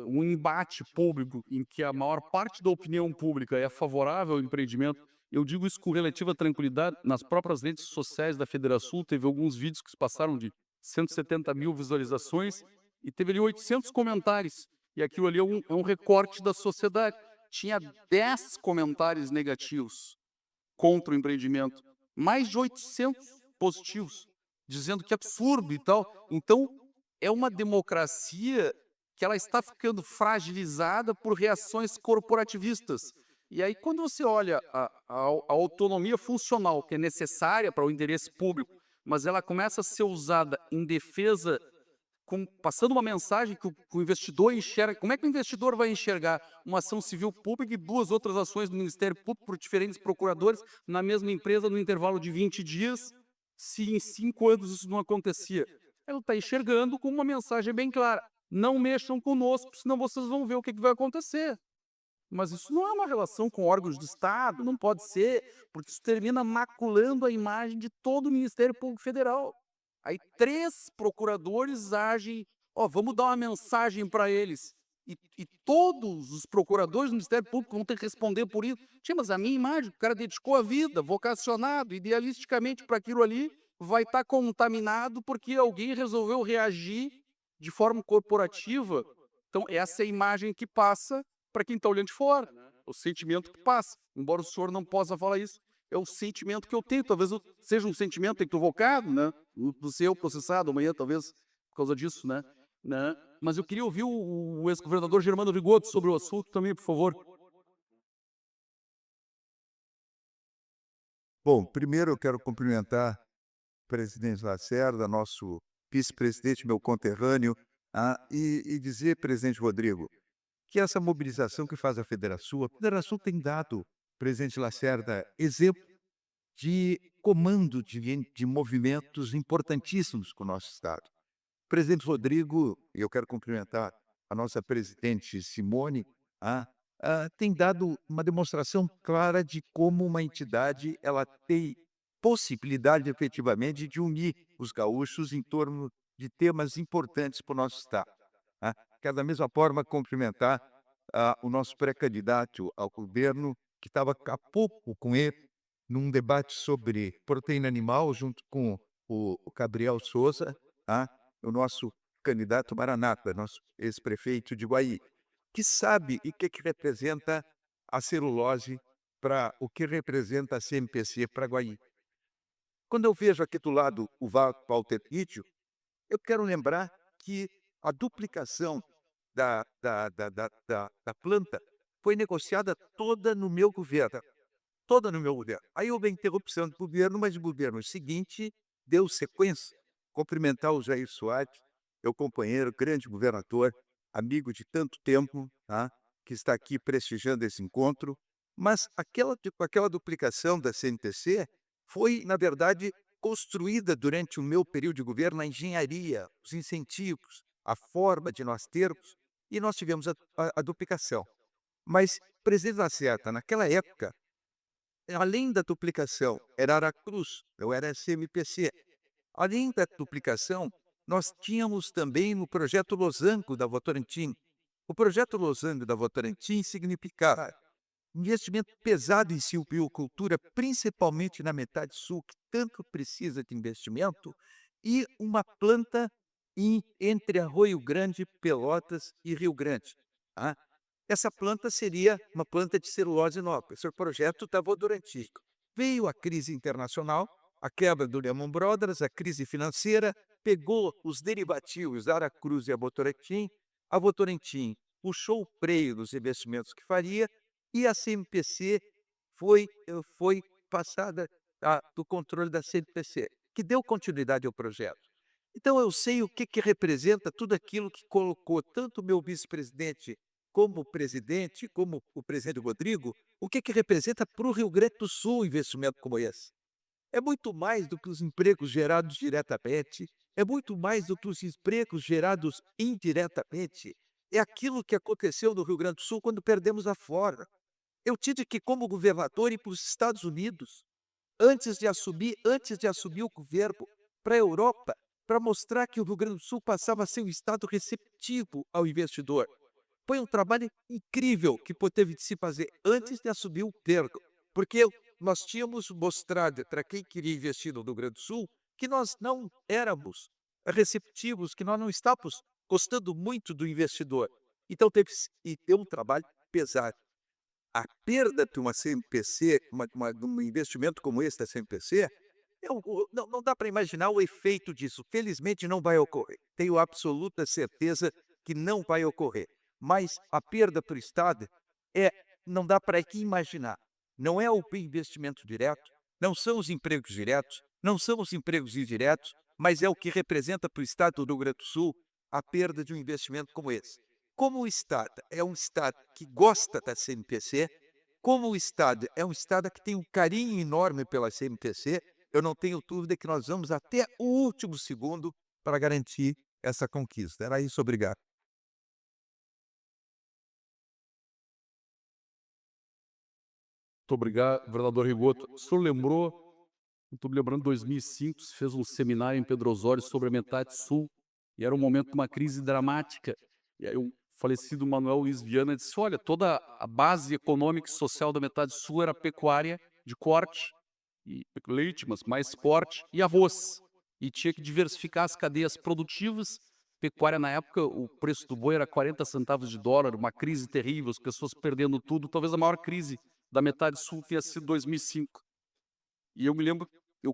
S4: um embate público em que a maior parte da opinião pública é favorável ao empreendimento, eu digo isso com relativa tranquilidade, nas próprias redes sociais da Federação teve alguns vídeos que passaram de 170 mil visualizações e teve ali 800 comentários, e aquilo ali é um recorte da sociedade. Tinha 10 comentários negativos contra o empreendimento, mais de 800 positivos, dizendo que é absurdo e tal. Então, é uma democracia que ela está ficando fragilizada por reações corporativistas. E aí, quando você olha a autonomia funcional que é necessária para o interesse público, mas ela começa a ser usada em defesa passando uma mensagem que o investidor enxerga. Como é que o investidor vai enxergar uma ação civil pública e 2 outras ações do Ministério Público por diferentes procuradores na mesma empresa no intervalo de 20 dias, se em 5 anos isso não acontecia? Ela está enxergando com uma mensagem bem clara: não mexam conosco, senão vocês vão ver o que vai acontecer. Mas isso não é uma relação com órgãos do Estado, não pode ser, porque isso termina maculando a imagem de todo o Ministério Público Federal. Aí 3 procuradores agem, ó, vamos dar uma mensagem para eles. E todos os procuradores do Ministério Público vão ter que responder por isso. Tinha, mas a minha imagem, o cara dedicou a vida, vocacionado, idealisticamente para aquilo ali, vai estar contaminado porque alguém resolveu reagir de forma corporativa. Então, essa é a imagem que passa para quem está olhando de fora, o sentimento que passa. Embora o senhor não possa falar isso, é o sentimento que eu tenho. Talvez seja um sentimento equivocado, né? Do ser eu processado amanhã, talvez, por causa disso, né? Mas eu queria ouvir o ex-governador Germano Rigoto sobre o assunto também, por favor.
S6: Bom, primeiro eu quero cumprimentar o presidente Lacerda, nosso vice-presidente, meu conterrâneo, e dizer, presidente Rodrigo, que essa mobilização que faz a Federação tem dado, presidente Lacerda, exemplo de comando de movimentos importantíssimos com o nosso Estado. Presidente Rodrigo, e eu quero cumprimentar a nossa presidente Simone, tem dado uma demonstração clara de como uma entidade ela tem possibilidade efetivamente de unir os gaúchos em torno de temas importantes para o nosso Estado. Quero da mesma forma cumprimentar o nosso pré-candidato ao governo, que estava há pouco com ele, num debate sobre proteína animal, junto com o Gabriel Souza, o nosso candidato Maranata, nosso ex-prefeito de Guaí, que sabe o que representa a celulose para o que representa a CMPC para Guaí. Quando eu vejo aqui do lado o Walter Ítio, eu quero lembrar que a duplicação da planta foi negociada toda no meu governo. Toda no meu governo. Aí houve a interrupção do governo, mas o governo seguinte deu sequência. Cumprimentar o Jair Soares, meu companheiro, grande governador, amigo de tanto tempo, que está aqui prestigiando esse encontro. Mas aquela duplicação da CNTC foi, na verdade, construída durante o meu período de governo, a engenharia, os incentivos, a forma de nós termos, e nós tivemos a duplicação. Mas, presidente Lacerda, naquela época, além da duplicação, era Aracruz, eu era CMPC. Além da duplicação, nós tínhamos também o projeto Losango da Votorantim. O projeto Losango da Votorantim significava investimento pesado em silvicultura, principalmente na metade sul, que tanto precisa de investimento, e uma planta entre Arroio Grande, Pelotas e Rio Grande. Essa planta seria uma planta de celulose nova. Esse projeto da Votorantim. Veio a crise internacional, a quebra do Lehman Brothers, a crise financeira, pegou os derivativos da Aracruz e a Votorantim puxou o freio dos investimentos que faria e a CMPC foi passada do controle da CMPC, que deu continuidade ao projeto. Então eu sei o que representa tudo aquilo que colocou tanto o meu vice-presidente como o presidente, como o presidente Rodrigo, o que representa para o Rio Grande do Sul um investimento como esse. É muito mais do que os empregos gerados diretamente, é muito mais do que os empregos gerados indiretamente. É aquilo que aconteceu no Rio Grande do Sul quando perdemos a Ford. Eu tive que, como governador, ir para os Estados Unidos, antes de assumir o governo, para a Europa, para mostrar que o Rio Grande do Sul passava a ser um estado receptivo ao investidor. Foi um trabalho incrível que teve de se fazer antes de assumir o governo, porque nós tínhamos mostrado para quem queria investir no Rio Grande do Sul que nós não éramos receptivos, que nós não estávamos gostando muito do investidor. Então teve um trabalho pesado. A perda de uma CMPC, um investimento como esse da CMPC, não dá para imaginar o efeito disso. Felizmente não vai ocorrer. Tenho absoluta certeza que não vai ocorrer. Mas a perda para o Estado não dá para imaginar. Não é o investimento direto, não são os empregos diretos, não são os empregos indiretos, mas é o que representa para o Estado do Rio Grande do Sul a perda de um investimento como esse. Como o Estado é um Estado que gosta da CMPC, como o Estado é um Estado que tem um carinho enorme pela CMPC, eu não tenho dúvida que nós vamos até o último segundo para garantir essa conquista. Era isso, obrigado.
S4: Muito obrigado, governador Rigoto. O senhor lembrou, estou me lembrando, em 2005, se fez um seminário em Pedro Osório sobre a metade sul, e era um momento de uma crise dramática. E aí o falecido Manuel Luiz Viana disse, olha, toda a base econômica e social da metade sul era pecuária de corte, e leite, mas mais porte, e arroz. E tinha que diversificar as cadeias produtivas. Pecuária, na época, o preço do boi era 40 centavos de dólar, uma crise terrível, as pessoas perdendo tudo, talvez a maior crise da metade sul tenha sido 2005. E eu me lembro,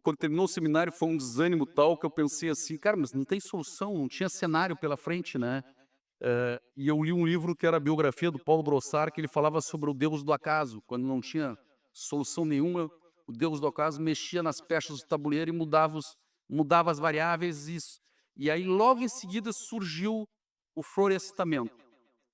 S4: quando terminou o seminário, foi um desânimo tal que eu pensei assim, cara, mas não tem solução, não tinha cenário pela frente, né? E eu li um livro que era a biografia do Paulo Brossard, que ele falava sobre o Deus do acaso. Quando não tinha solução nenhuma, o Deus do acaso mexia nas peças do tabuleiro e mudava as variáveis. E aí, logo em seguida, surgiu o florestamento.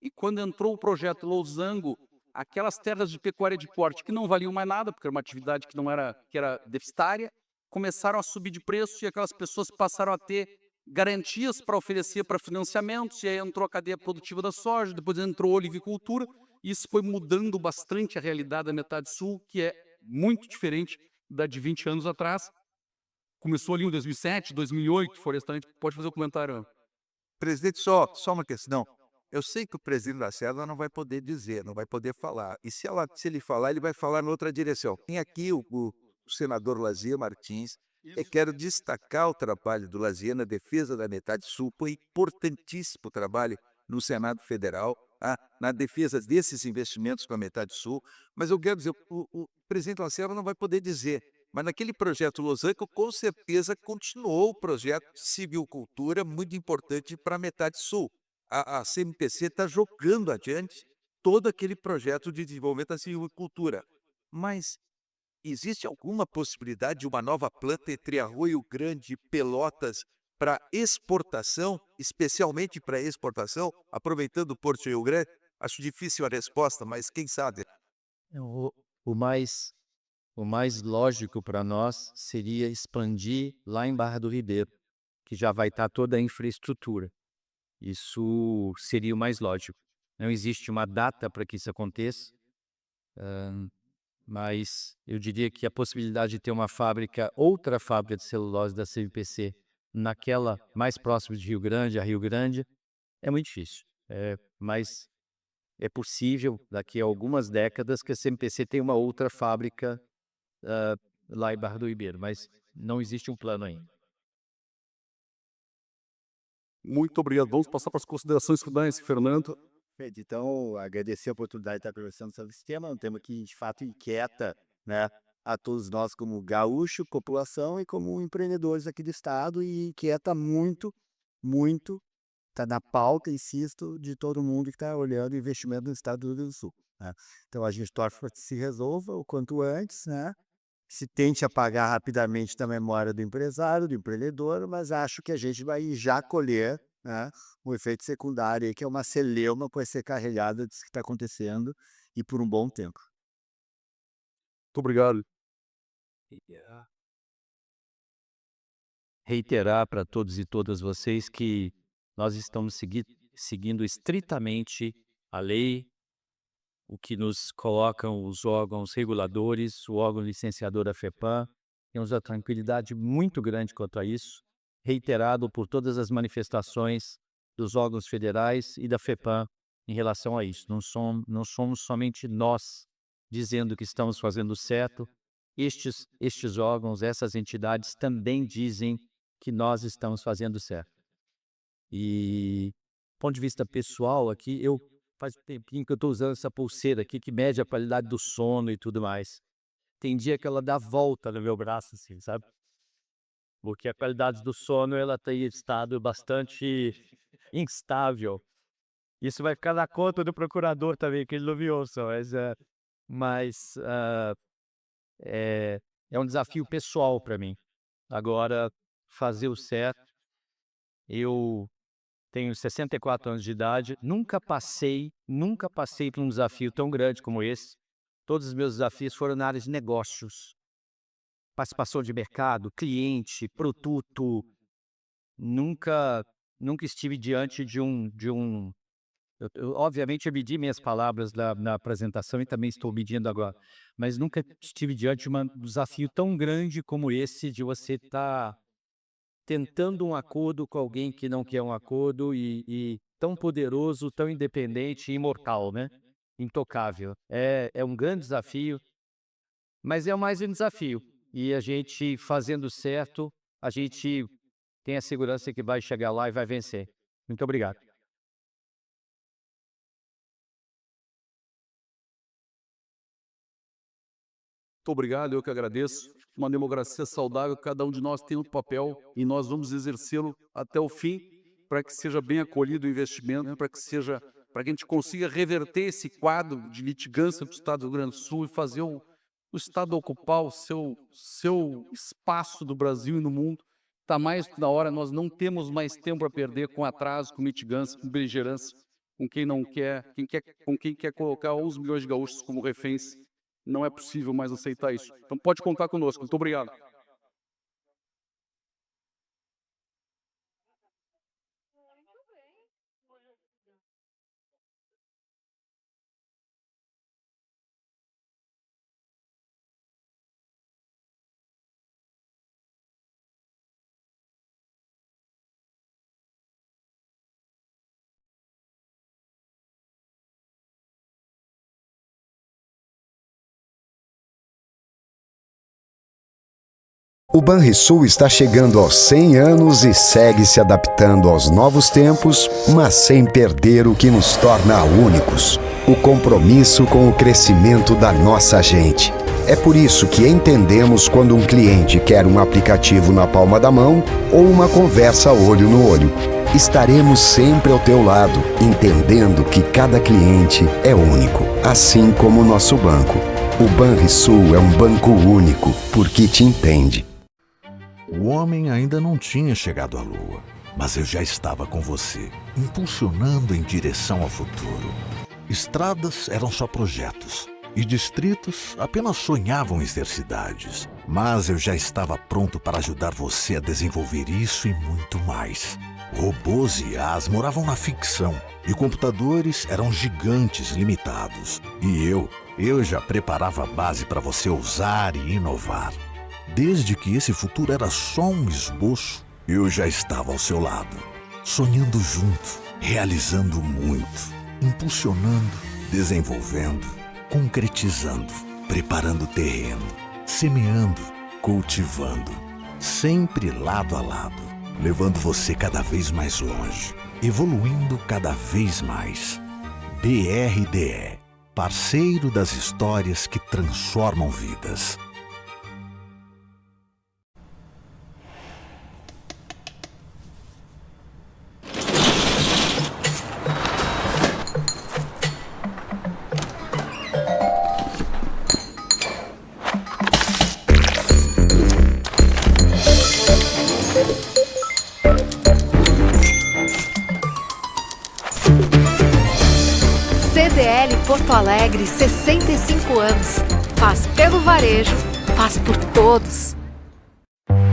S4: E quando entrou o projeto Losango, aquelas terras de pecuária de porte que não valiam mais nada, porque era uma atividade que era deficitária, começaram a subir de preço e aquelas pessoas passaram a ter garantias para oferecer para financiamentos, e aí entrou a cadeia produtiva da soja, depois entrou a olivicultura, e isso foi mudando bastante a realidade da metade sul, que é muito diferente da de 20 anos atrás. Começou ali em 2007, 2008, florestamento. Pode fazer o comentário.
S6: Presidente, só uma questão. Eu sei que o presidente da Lacerda não vai poder dizer, não vai poder falar. E se ele falar, ele vai falar em outra direção. Tem aqui o senador Lazier Martins. E quero destacar o trabalho do Lazier na defesa da metade sul. Foi importantíssimo o trabalho no Senado Federal, na defesa desses investimentos com a metade sul. Mas eu quero dizer, o presidente Lacerda não vai poder dizer. Mas naquele projeto Losango, com certeza, continuou o projeto de civicultura muito importante para a metade sul. A CMPC está jogando adiante todo aquele projeto de desenvolvimento da silvicultura. Mas existe alguma possibilidade de uma nova planta entre Arroio Grande e Pelotas para exportação, especialmente para exportação, aproveitando o Porto de Rio Grande? Acho difícil a resposta, mas quem sabe?
S3: O, o mais o mais lógico para nós seria expandir lá em Barra do Ribeiro, que já vai estar toda a infraestrutura. Isso seria o mais lógico. Não existe uma data para que isso aconteça, mas eu diria que a possibilidade de ter uma fábrica, outra fábrica de celulose da CMPC, naquela mais próxima de Rio Grande, a Rio Grande, é muito difícil. Mas é possível, daqui a algumas décadas, que a CMPC tenha uma outra fábrica lá em Barra do Ribeiro, mas não existe um plano ainda.
S4: Muito obrigado. Vamos passar para as considerações finais, Fernando.
S2: Perfeito. Então, agradecer a oportunidade de estar conversando sobre esse tema, um tema que de fato inquieta, né, a todos nós como gaúcho, população e como empreendedores aqui do estado, e inquieta muito, muito, está na pauta, insisto, de todo mundo que está olhando o investimento no estado do Rio Grande do Sul, né. Então a gente torce para que se resolva o quanto antes, né, se tente apagar rapidamente da memória do empresário, do empreendedor, mas acho que a gente vai já colher, né, um efeito secundário aí, que é uma celeuma que vai ser carregada disso que está acontecendo e por um bom tempo.
S4: Muito obrigado.
S3: Reiterar para todos e todas vocês que nós estamos seguindo estritamente a lei, o que nos colocam os órgãos reguladores, o órgão licenciador da FEPAM. Temos uma tranquilidade muito grande quanto a isso, reiterado por todas as manifestações dos órgãos federais e da FEPAM em relação a isso. Não somos somente nós dizendo que estamos fazendo certo, estes órgãos, essas entidades também dizem que nós estamos fazendo certo. E, do ponto de vista pessoal aqui, faz um tempinho que eu estou usando essa pulseira aqui que mede a qualidade do sono e tudo mais. Tem dia que ela dá volta no meu braço, assim, sabe? Porque a qualidade do sono, ela tem estado bastante instável. Isso vai ficar na conta do procurador também, que ele não me ouça, mas é um desafio pessoal para mim. Agora, fazer o certo, eu tenho 64 anos de idade, nunca passei por um desafio tão grande como esse. Todos os meus desafios foram na área de negócios, participação de mercado, cliente, produto. Nunca estive diante de um obviamente, eu medi minhas palavras na apresentação e também estou medindo agora, mas nunca estive diante de um desafio tão grande como esse, de você estar tentando um acordo com alguém que não quer um acordo e tão poderoso, tão independente e imortal, né? Intocável. É um grande desafio, mas é mais um desafio. E a gente, fazendo certo, a gente tem a segurança que vai chegar lá e vai vencer. Muito obrigado.
S4: Muito obrigado, eu que agradeço. Uma democracia saudável, cada um de nós tem um papel e nós vamos exercê-lo até o fim para que seja bem acolhido o investimento, para que a gente consiga reverter esse quadro de litigância do Estado do Rio Grande do Sul e fazer o Estado ocupar o seu espaço do Brasil e no mundo. Está mais na hora, nós não temos mais tempo a perder com atraso, com litigância, com beligerância, com quem quer colocar 11 milhões de gaúchos como reféns. Não é possível mais aceitar isso. Então pode contar conosco. Muito obrigado.
S7: O Banrisul está chegando aos 100 anos e segue se adaptando aos novos tempos, mas sem perder o que nos torna únicos: o compromisso com o crescimento da nossa gente. É por isso que entendemos quando um cliente quer um aplicativo na palma da mão ou uma conversa olho no olho. Estaremos sempre ao teu lado, entendendo que cada cliente é único, assim como o nosso banco. O Banrisul é um banco único, porque te entende.
S8: O homem ainda não tinha chegado à Lua, mas eu já estava com você, impulsionando em direção ao futuro. Estradas eram só projetos, e distritos apenas sonhavam em ser cidades. Mas eu já estava pronto para ajudar você a desenvolver isso e muito mais. Robôs e IAs moravam na ficção, e computadores eram gigantes limitados. E eu já preparava a base para você usar e inovar. Desde que esse futuro era só um esboço, eu já estava ao seu lado, sonhando junto, realizando muito, impulsionando, desenvolvendo, concretizando, preparando o terreno, semeando, cultivando, sempre lado a lado, levando você cada vez mais longe, evoluindo cada vez mais. BRDE, parceiro das histórias que transformam vidas.
S9: CDL Porto Alegre, 65 anos. Faz pelo varejo, faz por todos.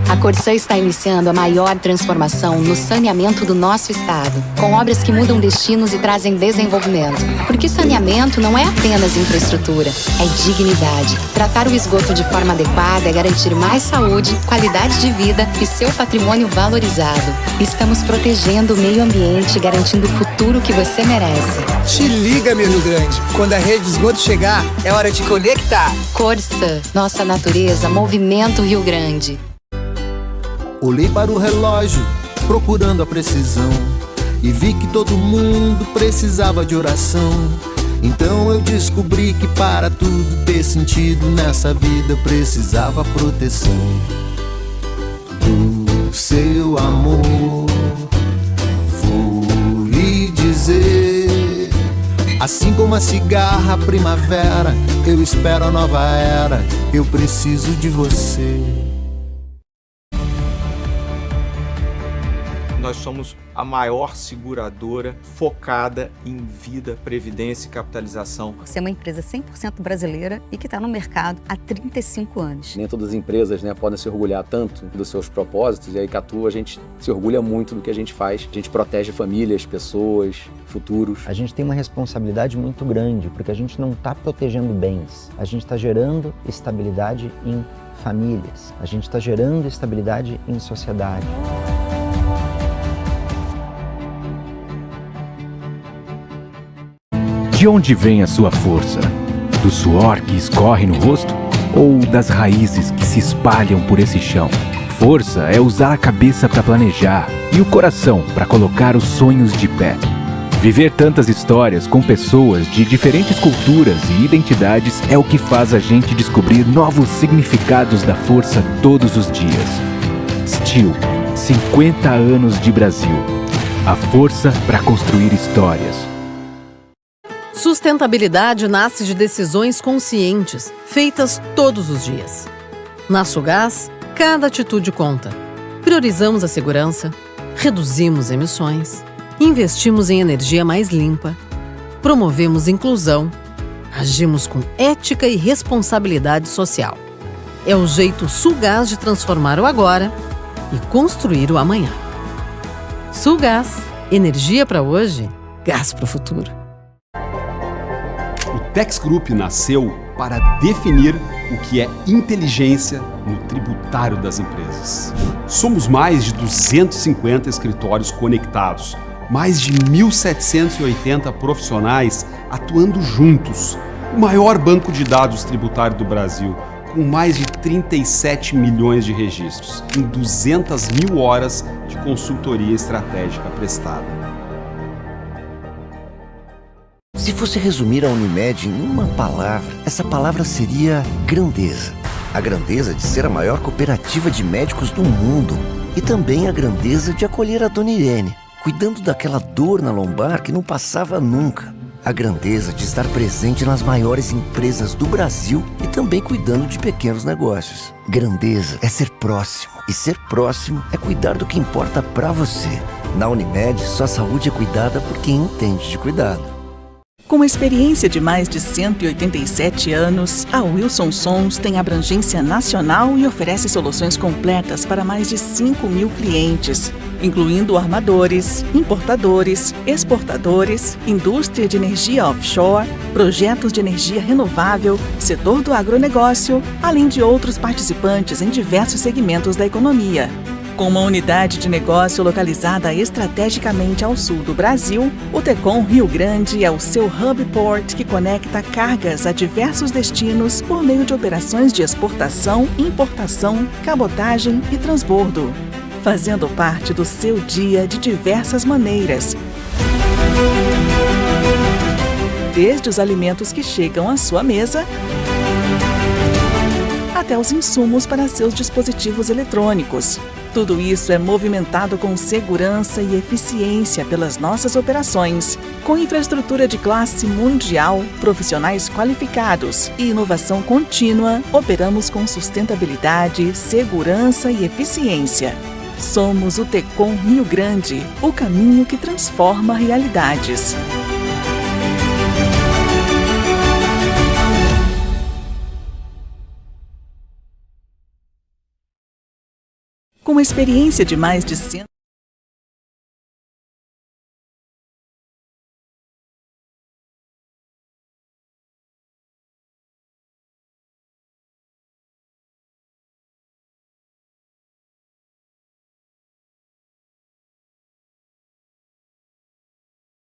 S10: A Corsã está iniciando a maior transformação no saneamento do nosso estado, com obras que mudam destinos e trazem desenvolvimento. Porque saneamento não é apenas infraestrutura, é dignidade. Tratar o esgoto de forma adequada é garantir mais saúde, qualidade de vida e seu patrimônio valorizado. Estamos protegendo o meio ambiente e garantindo o futuro que você merece.
S11: Se liga, meu Rio Grande. Quando a rede de esgoto chegar, é hora de conectar.
S10: Corsã, nossa natureza, movimento Rio Grande.
S12: Olhei para o relógio, procurando a precisão, e vi que todo mundo precisava de oração. Então eu descobri que para tudo ter sentido nessa vida precisava proteção do seu amor. Vou lhe dizer, assim como a cigarra, a primavera, eu espero a nova era, eu preciso de você.
S13: Nós somos a maior seguradora focada em vida, previdência e capitalização.
S14: Você é uma empresa 100% brasileira e que está no mercado há 35 anos.
S15: Nem todas as empresas, podem se orgulhar tanto dos seus propósitos, e aí Icatu a gente se orgulha muito do que a gente faz. A gente protege famílias, pessoas, futuros.
S16: A gente tem uma responsabilidade muito grande, porque a gente não está protegendo bens, a gente está gerando estabilidade em famílias, a gente está gerando estabilidade em sociedade.
S17: De onde vem a sua força? Do suor que escorre no rosto? Ou das raízes que se espalham por esse chão? Força é usar a cabeça para planejar e o coração para colocar os sonhos de pé. Viver tantas histórias com pessoas de diferentes culturas e identidades é o que faz a gente descobrir novos significados da força todos os dias. Steel, 50 anos de Brasil. A força para construir histórias.
S18: Sustentabilidade nasce de decisões conscientes, feitas todos os dias. Na Sulgás, cada atitude conta. Priorizamos a segurança, reduzimos emissões, investimos em energia mais limpa, promovemos inclusão, agimos com ética e responsabilidade social. É o jeito Sulgás de transformar o agora e construir o amanhã. Sulgás, energia para hoje, gás para o futuro.
S19: O Tex Group nasceu para definir o que é inteligência no tributário das empresas. Somos mais de 250 escritórios conectados, mais de 1.780 profissionais atuando juntos. O maior banco de dados tributário do Brasil, com mais de 37 milhões de registros, em 200 mil horas de consultoria estratégica prestada.
S20: Se fosse resumir a Unimed em uma palavra, essa palavra seria grandeza. A grandeza de ser a maior cooperativa de médicos do mundo e também a grandeza de acolher a Dona Irene, cuidando daquela dor na lombar que não passava nunca. A grandeza de estar presente nas maiores empresas do Brasil e também cuidando de pequenos negócios. Grandeza é ser próximo, e ser próximo é cuidar do que importa pra você. Na Unimed, sua saúde é cuidada por quem entende de cuidado.
S21: Com experiência de mais de 187 anos, a Wilson Sons tem abrangência nacional e oferece soluções completas para mais de 5.000 clientes, incluindo armadores, importadores, exportadores, indústria de energia offshore, projetos de energia renovável, setor do agronegócio, além de outros participantes em diversos segmentos da economia. Com uma unidade de negócio localizada estrategicamente ao sul do Brasil, o Tecon Rio Grande é o seu hub port que conecta cargas a diversos destinos por meio de operações de exportação, importação, cabotagem e transbordo, fazendo parte do seu dia de diversas maneiras. Desde os alimentos que chegam à sua mesa, até os insumos para seus dispositivos eletrônicos. Tudo isso é movimentado com segurança e eficiência pelas nossas operações, com infraestrutura de classe mundial, profissionais qualificados e inovação contínua. Operamos com sustentabilidade, segurança e eficiência. Somos o Tecon Rio Grande, o caminho que transforma realidades. Com experiência de mais de 100